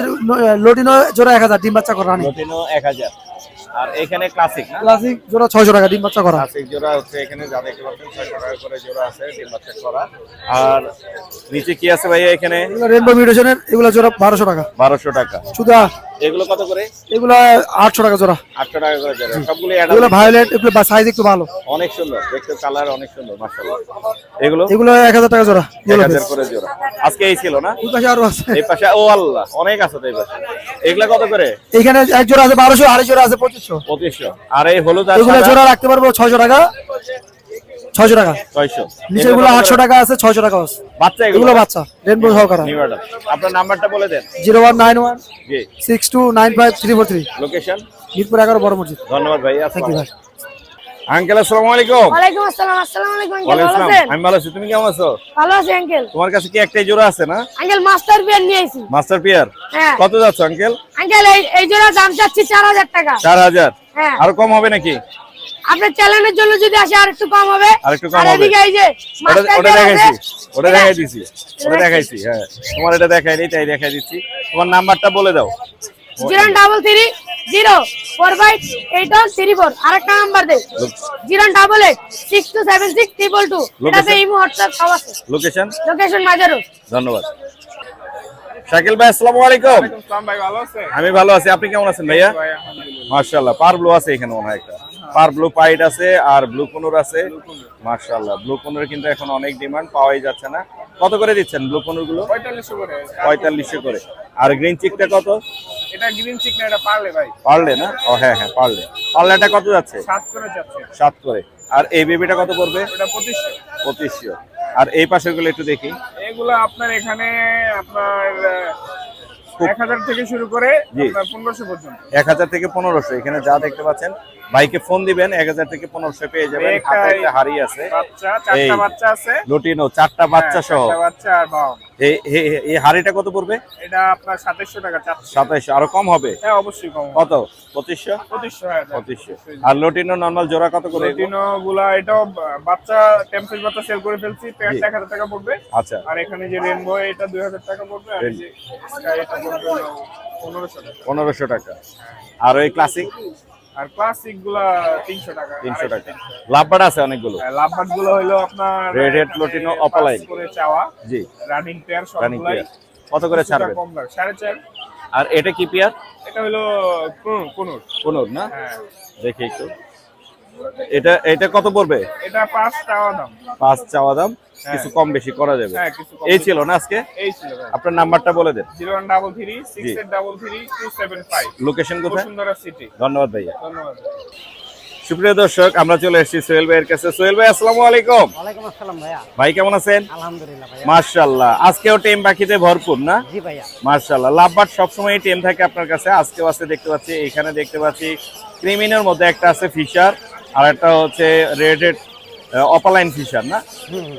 লোটিনো জোড়া 1000 ডিম বাচ্চা করা রানি। লটিনো 1000। আর এখানে ক্লাসিক না? ক্লাসিক জোড়া 600 টাকা ডিম বাচ্চা করা। ক্লাসিক জোড়া হচ্ছে এখানে যা দেখতে পাচ্ছেন 600 টাকা করে জোড়া আছে, ডিম বাচ্চা করা। আর নিচে কি আছে ভাইয়া এখানে? এগুলো রেনবো মিউটেশনের, এগুলো জোড়া 1200 টাকা। 1200 টাকা। সুদা এগুলো কত করে? এগুলো 800 টাকা জোড়া। 800 টাকা করে জোড়া। সবগুলো এগুলো ভায়োলেট, এগুলো সাইজ একটু ভালো। অনেক সুন্দর দেখতে, কালার অনেক সুন্দর মাশাআল্লাহ। এগুলো এগুলো 1000 টাকা জোড়া। Yellow 1000 face. করে জোড়া। আজকে এই ছিল না? এই পাশে আরো আছে। এই পাশে ও আল্লাহ অনেক আছে তো এই পাশে। এগুলা কত করে? এখানে এক জোড়া আছে 1200, আড়াই জোড়া আছে 2500। 2500। আর এই হলুদ আর এগুলো সাদা? জোড়া রাখতে পারবো 600 টাকা। 600 টাকা। 600। নিচেগুলো 800 টাকা আছে, 600 টাকা আছে। বাচ্চা এগুলো বাচ্চা রেনবো সহকারে। New order. আপনার নাম্বারটা বলে দেন। 0191 জি। 6295 লোকেশন? মিরপুর 11 বড় মসজিদ। ধন্যবাদ ভাই। থ্যাংক ইউ ভাই। আঙ্কেল আসসালামু আলাইকুম। ওয়ালাইকুম আসসালাম। আসসালামু আলাইকুম আঙ্কেল, ওয়ালাইকুম ভালো আসসালাম। আছেন? আমি ভালো আছি, তুমি কেমন আছো? ভালো আছি আঙ্কেল। তোমার কাছে কি একটাই জোড়া আছে না? আঙ্কেল মাস্টার পেয়ার নিয়ে আইছি। মাস্টার পিয়ার হ্যাঁ। কত যাচ্ছে আঙ্কেল? আঙ্কেল এই জোড়া দাম চাচ্ছি 4000 টাকা। 4000। হ্যাঁ। আর কম হবে নাকি? আপনার চ্যানেলের জন্য যদি আসে আর একটু কম হবে। আর একটু কম আর হবে। এদিকে এই যে ওটা মাস্টার ওটা পেয়ার দেখাইছি, আছে। ওটা দেখাই দিছি, ওটা দেখাইছি। হ্যাঁ, তোমার এটা দেখাইনি, তাই দেখাই দিচ্ছি। তোমার নাম্বারটা বলে দাও। 03304588134। আরেকটা নাম্বার দেই 08862762222। এটাতে ইমো হোয়াটসঅ্যাপ সব আছে। লোকেশন? লোকেশন মাজারো। ধন্যবাদ। শাকিল ভাই আসসালামু আলাইকুম। ইসলাম ভাই ভালো আছে? আমি ভালো আছি, আপনি কেমন আছেন ভাইয়া? মাশাআল্লাহ। পার ব্লু আছে এখানে মনে হয় একটা। পার ব্লু পাইট আছে আর ব্লু কোনুর আছে। মাশাআল্লাহ। ব্লু কোনুর কিন্তু এখন অনেক ডিমান্ড, পাওয়াই যাচ্ছে না। কত করে দিচ্ছেন ব্লু কোনুর গুলো? 4500 করে। 4500 করে। আর গ্রিন চিকটা কত? এটা গ্রিন চিক না, এটা পারলে ভাই। পারলে না? ও হ্যাঁ হ্যাঁ পারলে। পারলেটা কত যাচ্ছে? 7 করে যাচ্ছে। 7 করে। আর এই বেবিটা কত পড়বে? এটা 2500। 2500। আর এই পাশের গুলো একটু দেখি। এগুলো আপনার এখানে আপনার 1000 থেকে শুরু করে জি। আপনার 1500 পর্যন্ত। 1000 থেকে 1500। এখানে যা দেখতে পাচ্ছেন, ভাইকে ফোন দিবেন, 1000 থেকে 1500 পেয়ে যাবেন। একটা হাতে একটা হাড়ি আছে। বাচ্চা, 4টা এই। বাচ্চা আছে। লুটিনো 4টা বাচ্চা সহ। 4টা বাচ্চা আর বাবা। এই হাড়িটা কত পড়বে? এটা আপনার 2700 টাকা চাচ্ছি। 2700, আরো কম হবে? হ্যাঁ অবশ্যই কম হবে। কত? 2500? 2500 হ্যাঁ 2500। আর লটিনো নরমাল জোড়া কত করে? লটিনো গুলা এটাও বাচ্চা টেম্পেল বাচ্চা সেল করে ফেলছি, প্যান্ট 1000 টাকা পড়বে। আচ্ছা, আর এখানে যে রেনবো এটা 2000 টাকা পড়বে, আর এই যে স্কাই এটা পড়বে 1500 টাকা। 1500 টাকা। আর ওই ক্লাসিক? আর ক্লাসিক গুলা 300 টাকা। 300 টাকা। লাভবার্ড আছে অনেকগুলো? লাভবার্ড গুলো হলো আপনার রেড হেড লটিনো অপালাইন করে চাওয়া, জি, রানিং পেয়ার রানিং সবগুলাই পেয়ার। কত করে ছাড়বেন? কম দাম 4.5। আর এটা কি পেয়ার? এটা হলো কোনর না? হ্যাঁ দেখি একটু। এটা কত পড়বে? এটা 5 টাকা দাম। 5 চাওয়া দাম, কিছু কম বেশি করা যাবে। হ্যাঁ কিছু কম। এই ছিল না আজকে? এই ছিল ভাই। আপনার নাম্বারটা বলে দেন। 0133 6833 275। লোকেশন কোথায়? বসুন্ধরা সিটি। ধন্যবাদ ভাইয়া। ধন্যবাদ। সুপ্রিয় দর্শক, আমরা চলে এসেছি সোহেল ভাইয়ের কাছে। সোহেল ভাই আসসালামু আলাইকুম। ওয়ালাইকুম আসসালাম ভাইয়া। ভাই কেমন আছেন? আলহামদুলিল্লাহ ভাইয়া। মাশাআল্লাহ, আজকেও টেম পাখিতে ভরপুর না? জি ভাইয়া। মাশাআল্লাহ, লাভবার্ড সবসময় টেম থাকে আপনার কাছে। আজকেও আছে দেখতে পাচ্ছি। এখানে দেখতে পাচ্ছি ক্রিমিনের মধ্যে একটা আছে ফিশার, আর একটা হচ্ছে রেডেড অপালাইন ফিশার না?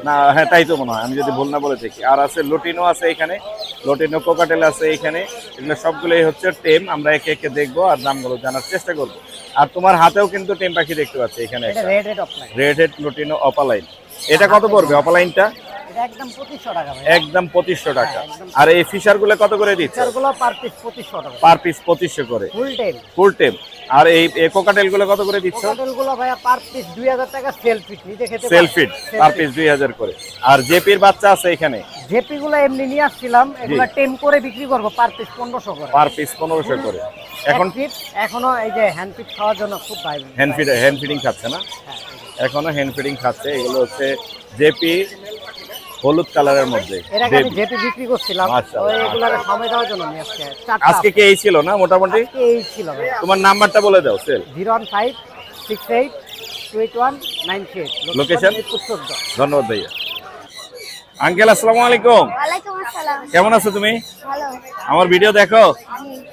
না হ্যাঁ তাই তো মনে হয়, আমি যদি ভুল না বলে থাকি। আর আছে লটিনো আছে এখানে, লটিনো কোকাটেল আছে এখানে। এগুলো সবগুলোই হচ্ছে টেম। আমরা একে একে দেখবো আর দামগুলো জানার চেষ্টা করবো। আর তোমার হাতেও কিন্তু টেম পাখি দেখতে পাচ্ছি এখানে, red red offline. Red head লটিনো opaline. এটা কত পড়বে অপালাইনটা? এটা একদম 2500 টাকা ভাই। একদম 2500 টাকা। আর এই ফিশার গুলো কত করে দিচ্ছে? গুলো পার পিস 2500 টাকা। পার পিস 2500 করে ফুল টেল। ফুল টেম। আর এই কোকাটেল গুলো কত করে দিচ্ছ? কোকাটেল গুলো ভাইয়া পার পিস 2000 টাকা সেল ফিট নিজে খেতে। সেল ফিট পার পিস 2000 করে। আর জেপির বাচ্চা আছে এখানে? জেপি গুলো এমনি নিয়ে আসছিলাম, এগুলা টেম করে বিক্রি করব পার পিস 1500 করে। পার পিস 1500 করে। এখন এখনো এই যে হ্যান্ড ফিট খাওয়ার জন্য খুব ভাই। হ্যান্ড ফিডিং খাচ্ছে না? এখনো হ্যান্ড ফিডিং খাচ্ছে। এগুলো হচ্ছে জেপি হলুদ কালারের মধ্যে। এর আগে আমি জেপি বিক্রি করছিলাম, মাশাআল্লাহ। ওই এগুলাকে সময় দেওয়ার জন্য নিয়ে আসছে। আজকে কি এই ছিল না মোটামুটি? এই ছিল ভাই। তোমার নাম্বারটা বলে দাও সেল। 015682198। লোকেশন? উত্তরদা। ধন্যবাদ ভাইয়া। আঙ্কেল আসসালামু আলাইকুম। ওয়ালাইকুম আসসালাম। কেমন আছো তুমি? ভালো। আমার ভিডিও দেখো?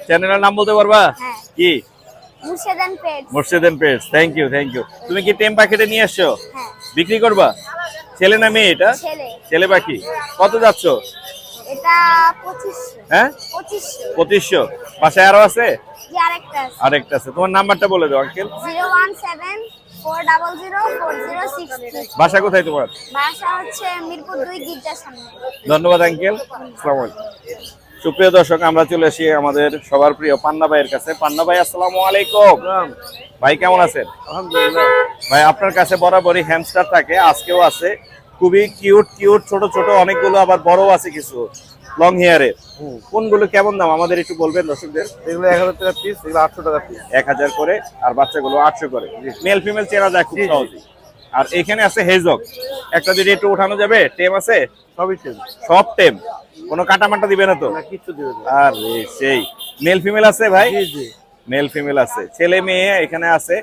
চ্যানেলের নাম বলতে পারবা? হ্যাঁ। কি? Murshed and pets. Murshid and pets. Thank you. তুমি কি টেম পাখিটা নিয়ে আসছো? হ্যাঁ। বিক্রি করবা? ছেলে না মেয়ে এটা? ছেলে। ছেলে পাখি। কত যাচ্ছ? এটা 2500। হ্যাঁ 2500। 2500। বাসায় আরো আছে? জি আরেকটা আছে। আরেকটা আছে। তোমার নাম্বারটা বলে দাও আঙ্কেল। 0174006। বাসা কোথায় তোমার? ভাষা হচ্ছে মিরপুর 2 গির্জার সামনে। ধন্যবাদ আঙ্কেল। আসসালামু আলাইকুম। সুপ্রিয় দর্শক, আমরা চলে আসি আমাদের সবার প্রিয় পান্না ভাইয়ের কাছে। পান্না ভাই আসসালামু আলাইকুম। ভাই কেমন আছেন? আলহামদুলিল্লাহ। ভাই আপনার কাছে বরাবরই হ্যামস্টার থাকে, আজকেও আছে। খুবই কিউট ছোট ছোট অনেকগুলো, আবার বড় আছে কিছু লং হেয়ারের। কোনগুলো কেমন দাম আমাদের একটু বলবেন দর্শকদের? এগুলো 1000 টাকা পিস, এগুলো 800 টাকা পিস। 1000 করে, আর বাচ্চাগুলো 800 করে। মেল ফিমেল চেনা যায় খুব সহজেই। আর এখানে আছে হেজক, একটা যদি একটু উঠানো যাবে। টেম আছে? সবই টেম। সব টেম, কোনো কাটা মাটা দিবে না তো? না কিছু দিবে না। আর সেই মেল ফিমেল আছে ভাই? জি জি। মেল ফিমেল আছে, ছেলে মেয়ে এখানে আছে।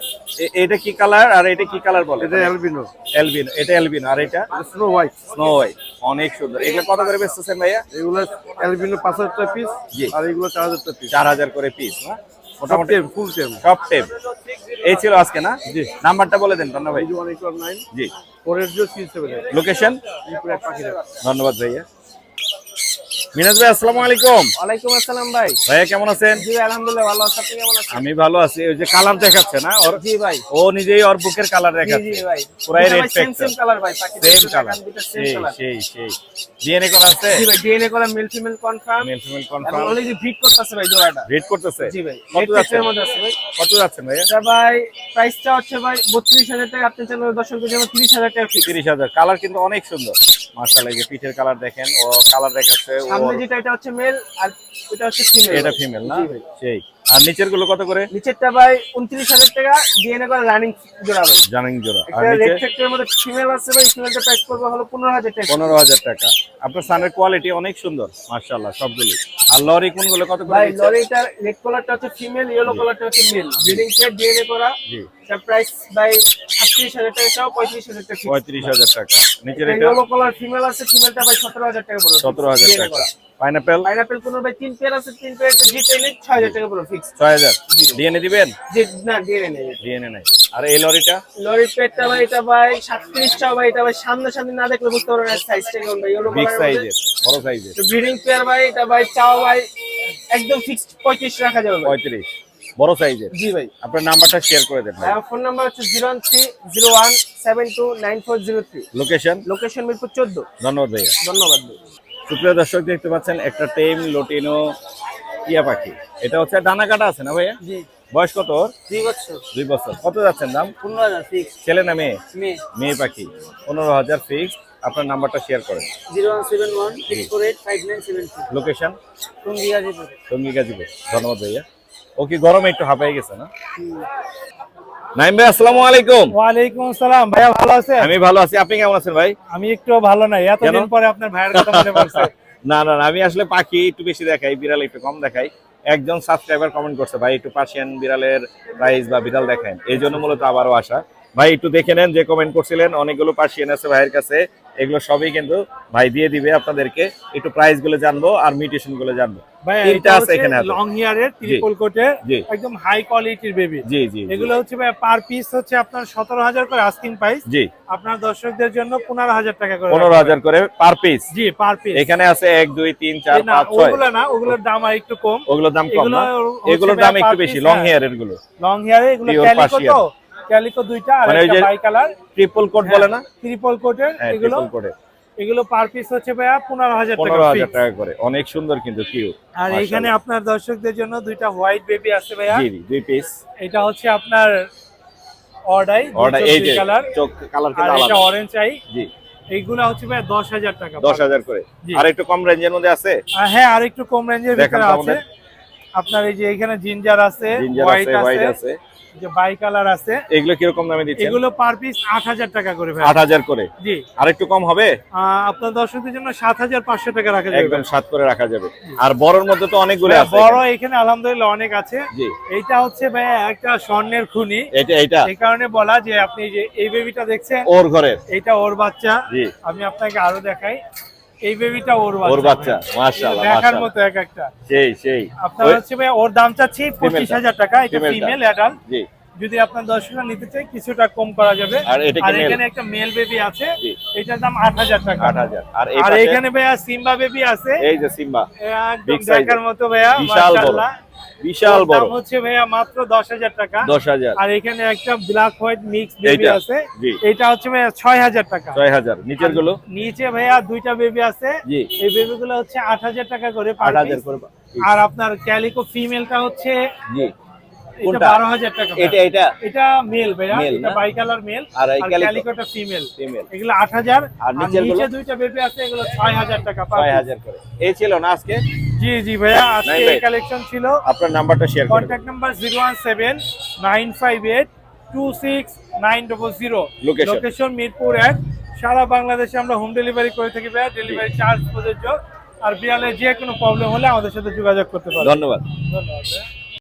এটা কি কালার আর এটা কি কালার বলে? এটা অ্যালবিনো। অ্যালবিনো। এটা অ্যালবিনো। আর এটা স্নো হোয়াইট। Snow white. অনেক সুন্দর। এগুলো কত করে বেচতেছেন ভাইয়া? এগুলো অ্যালবিনো 5000 টাকা পিস। জি। আর এগুলো 4000 টাকা পিস। 4000 করে পিস না? মোটামুটি ফুল টেম। সব টেম। এই ছিল আজকে না? জি। নাম্বারটা বলে দেন পান্না ভাই। 189 জি। 480378। লোকেশন? মিরপুর 1 পাখিরা। ধন্যবাদ ভাইয়া। মিনাজ ভাই আসসালামু আলাইকুম। ওয়ালাইকুম আসসালাম ভাই। ভাইয়া কেমন আছেন? জি আলহামদুলিল্লাহ ভালো আছি। আপনি কেমন আছেন? আমি ভালো আছি। ওই যে কালার দেখাচ্ছে না ওর? জি ভাই। ও নিজেই ওর বুকের কালার দেখাচ্ছে। জি ভাই। পুরাই রেড সেম ফ্যাক্টর। কালার ভাই। পাখি সেম কালার। Same colour. সেই ডিএনএ করা আছে? জি ভাই ডিএনএ করা mail female confirm. Male female এবং কনফার্ম। অলরেডি ভিট করতেছে ভাই জোড়াটা। রেড করতেছে? জি ভাই। কত যাচ্ছে? এর মধ্যে আছে ভাই। কত যাচ্ছে ভাইয়া? এটা ভাই প্রাইসটা হচ্ছে ভাই 32000 টাকা। আপনি চ্যানেলের দর্শকদের জন্য 30000 টাকা ফিক্স। 30000। কালার কিন্তু অনেক সুন্দর মাশাআল্লাহ। এই যে পিঠের কালার দেখেন, ও কালার দেখাচ্ছে। ও সামনে যেটা এটা হচ্ছে মেল আর এটা হচ্ছে ফিমেল। এটা ফিমেল না? জি ভাই। সেই। আর নিচের গুলো কত করে? নিচেরটা ভাই 29000 টাকা ডিএনএ করা রানিং জোড়া ভাই। জানেন জোড়া। আর এটা নিচে রেড ফ্যাক্টরের মধ্যে ফিমেল আছে ভাই। ফিমেলটা প্রাইস পড়বে হলো 15000 টাকা। 15000 টাকা। আপনার সানের কোয়ালিটি অনেক সুন্দর মাশাআল্লাহ সবগুলো। আর লরি কোনগুলো কত করে ভাই দিচ্ছেন? লরিটা রেড কালারটা হচ্ছে ফিমেল, ইয়েলো কালারটা হচ্ছে মেল। ব্রিডিং পেয়ার ডিএনএ করা। জি। তার প্রাইস ভাই 38000 টাকা সহ 35000 টাকা ফিক্স। 35000 টাকা। নিচের এটা ইয়েলো কালার ফিমেল আছে। ফিমেলটা ভাই 17000 টাকা পড়বে। 17000 টাকা। পাইনাপেল? পাইনাপেল কোন ভাই 3 পেয়ার আছে। 3 পেয়ারটা জিতে নিয়ে 6000 টাকা পড়বে ফিক্স। 6000। ডিএনএ দিবেন? জি না ডিএনএ নেই। ডিএনএ নাই। আর এই লরিটা লরির পেটটা ভাই এটা ভাই 37টা ভাই এটা ভাই সামনে সামনে না দেখলে বুঝতে পারবেন না সাইজটা কেমন ভাই ইয়েলো বিগ কালার সাইজের, বড় সাইজের। তো ব্রিডিং পেয়ার ভাই এটা ভাই চাও ভাই একদম ফিক্সড 35 রাখা যাবে ভাই 35 বড় সাইজের। জি ভাই। আপনার নাম্বারটা শেয়ার করে দেন ভাই। ফোন নাম্বার হচ্ছে 01301729403। লোকেশন মিরপুর 14। ধন্যবাদ ভাইয়া। ধন্যবাদ ভাই। সুপ্রিয় দর্শক দেখতে পাচ্ছেন একটা টেম লটিনো টিয়া পাখি। এটা হচ্ছে ডানা কাটা আছে না ভাইয়া? জি বয়স কত ওর? 2 বছর 2 বছর। কত যাচ্ছেন দাম? 15000 ফিক্স ছেলে না মেয়ে? মে মেয়ে পাখি। 15000 ফিক্স। আপনার নাম্বারটা শেয়ার করেন। 01716485972। লোকেশন টঙ্গিয়াজিপুর। টঙ্গী গাজীপুর। ধন্যবাদ ভাইয়া। ও কি গরমে একটু হাঁপায়ে গেছে না? নাইম ভাই আসসালামু আলাইকুম। ওয়ালাইকুম আসসালাম ভাইয়া, ভালো আছেন? আমি ভালো আছি, আপনি কেমন আছেন ভাই? আমি একটু ভালো নাই, এতদিন পরে আপনার ভাইয়ের কথা মনে পড়ছে। না না না, আমি আসলে পাখি একটু বেশি দেখাই, বিড়াল একটু কম দেখাই। একজন সাবস্ক্রাইবার কমেন্ট করছে ভাই একটু পার্সিয়ান বিড়ালের প্রাইস বা বিড়াল দেখান, এই জন্য মূলত আবারও আসা। ভাই একটু দেখে নেন, যে কমেন্ট করছিলেন অনেকগুলো পার্সিয়ান আছে ভাইয়ের কাছে, এগুলো সবই কিন্তু ভাই দিয়ে দিবে আপনাদেরকে। একটু প্রাইস গুলো জানবো আর মিউটেশন গুলো জানবো। তিনটা আছে এখানে। লং হেয়ারের ট্রিপল কোটে জি একদম হাই কোয়ালিটির বেবি। জি জি এগুলো হচ্ছে ভাই পার পিস হচ্ছে আপনার 17000 করে আস্কিং প্রাইস। জি আপনার দর্শকদের জন্য 15000 টাকা করে। 15000 করে পার পিস। জি পার পিস। এখানে আছে 1 2 3 4 না 5 6। ওগুলো না, ওগুলোর দাম আর একটু কম। ওগুলোর দাম কম না, এগুলোর দাম একটু বেশি। লং হেয়ারের গুলো, লং হেয়ারে এগুলো Pure ক্যালিকো Persian। তো, ক্যালিকো দুইটা আর মানে ওই একটা যে বাই কালার ট্রিপল কোট বলে না? ট্রিপল কোটের হ্যাঁ এগুলো ট্রিপল কোটে এগুলো পার পিস হচ্ছে ভাইয়া 15000 টাকা। 15000 টাকা করে। অনেক সুন্দর কিন্তু কিউট। আর এখানে আপনার দর্শকদের জন্য দুইটা হোয়াইট বেবি আছে ভাইয়া। জি জি 2 পিস। এটা হচ্ছে আপনার অর্ডার এই যে কালার, চোখ কালার আর কিন্তু এটা আলাদা। Orange eye. জি এইগুলা হচ্ছে ভাই 10000 টাকা। 10000 করে। জি। আর একটু কম রেঞ্জের মধ্যে আছে? হ্যাঁ আর একটু কম রেঞ্জের দেখান ভিতরে তো আছে। আমাদের। আপনার এই যে এখানে জিঞ্জার আছে, জিঞ্জার হোয়াইট আছে, হোয়াইট আছে, আছে। যে বাই কালার আছে। এগুলো কি রকম দামে দিচ্ছেন? এগুলো পার পিস 8000 টাকা করে ভাই। 8000 করে। জি। আর একটু কম হবে? আপনার দর্শকদের জন্য 7500 টাকা রাখা যাবে। একদম 7 করে রাখা যাবে। আর বড়র মধ্যে তো অনেকগুলো আছে। বড় এখানে আলহামদুলিল্লাহ অনেক আছে। জি। এইটা হচ্ছে ভাই একটা স্বর্ণের খুনি। এটা এই কারণে বলা যে আপনি যে এই বেবিটা দেখছেন ওর ঘরের। এটা ওর বাচ্চা। জি। আমি আপনাকে আরো দেখাই, এই বেবিটা ওর ওর বাচ্চা। মাশাআল্লাহ দেখার মাশাআল্লাহ। মতো এক একটা। সেই আপনার হচ্ছে ভাই ওর দাম চাচ্ছি 25000 টাকা। এটা Female টা। Female adult. জি। যদি আপনার দর্শকরা নিতে চাই কিছুটা কম করা যাবে। আর এটা কি আর male? এখানে একটা মেল বেবি আছে, জি। এটার দাম 8000 টাকা। 8000। আর এই আর পাশে এখানে ভাইয়া সিম্বা বেবি আছে, এই যে সিম্বা একদম Big size দেখার মতো ভাইয়া, বিশাল বড়। মাশাআল্লাহ। বিশাল ওর বড়। দাম হচ্ছে ভাইয়া মাত্র 10000 টাকা। 10000। আর এখানে একটা ব্ল্যাক হোয়াইট মিক্স বেবি এইটা? আছে, জি। এটা হচ্ছে ভাইয়া 6000 টাকা। 6000। নিচের গুলো? নিচে ভাইয়া দুইটা বেবি আছে, জি। এই বেবিগুলো হচ্ছে 8000 টাকা করে পার 8000 পিস। করে। আর আপনার ক্যালিকো ফিমেলটা হচ্ছে জি। এটা কোনটা? 12000 টাকা। এটা মেল ভাইয়া, Male এটা না? By colour male. আর এই আর calico? ক্যালিকোটা ফিমেল। Female। এগুলো 8000। আর আর নিচের গুলো? নিচে দুইটা বেবি আছে, এগুলো 6000 টাকা পার পিস। 6000 করে। এই ছিল না আজকে? জি জি ভাইয়া, আজকে নাই এই ভাই। কালেকশন ছিল। আপনার নাম্বারটা শেয়ার করুন। Contact number 01795826900। Location? Location Mirpur 1। সারা বাংলাদেশে আমরা হোম ডেলিভারি করে থাকি ভাইয়া, ডেলিভারি চার্জ প্রযোজ্য। আর বিড়ালের যে কোনো প্রবলেম হলে আমাদের সাথে যোগাযোগ করতে পারেন। ধন্যবাদ। ধন্যবাদ ভাইয়া।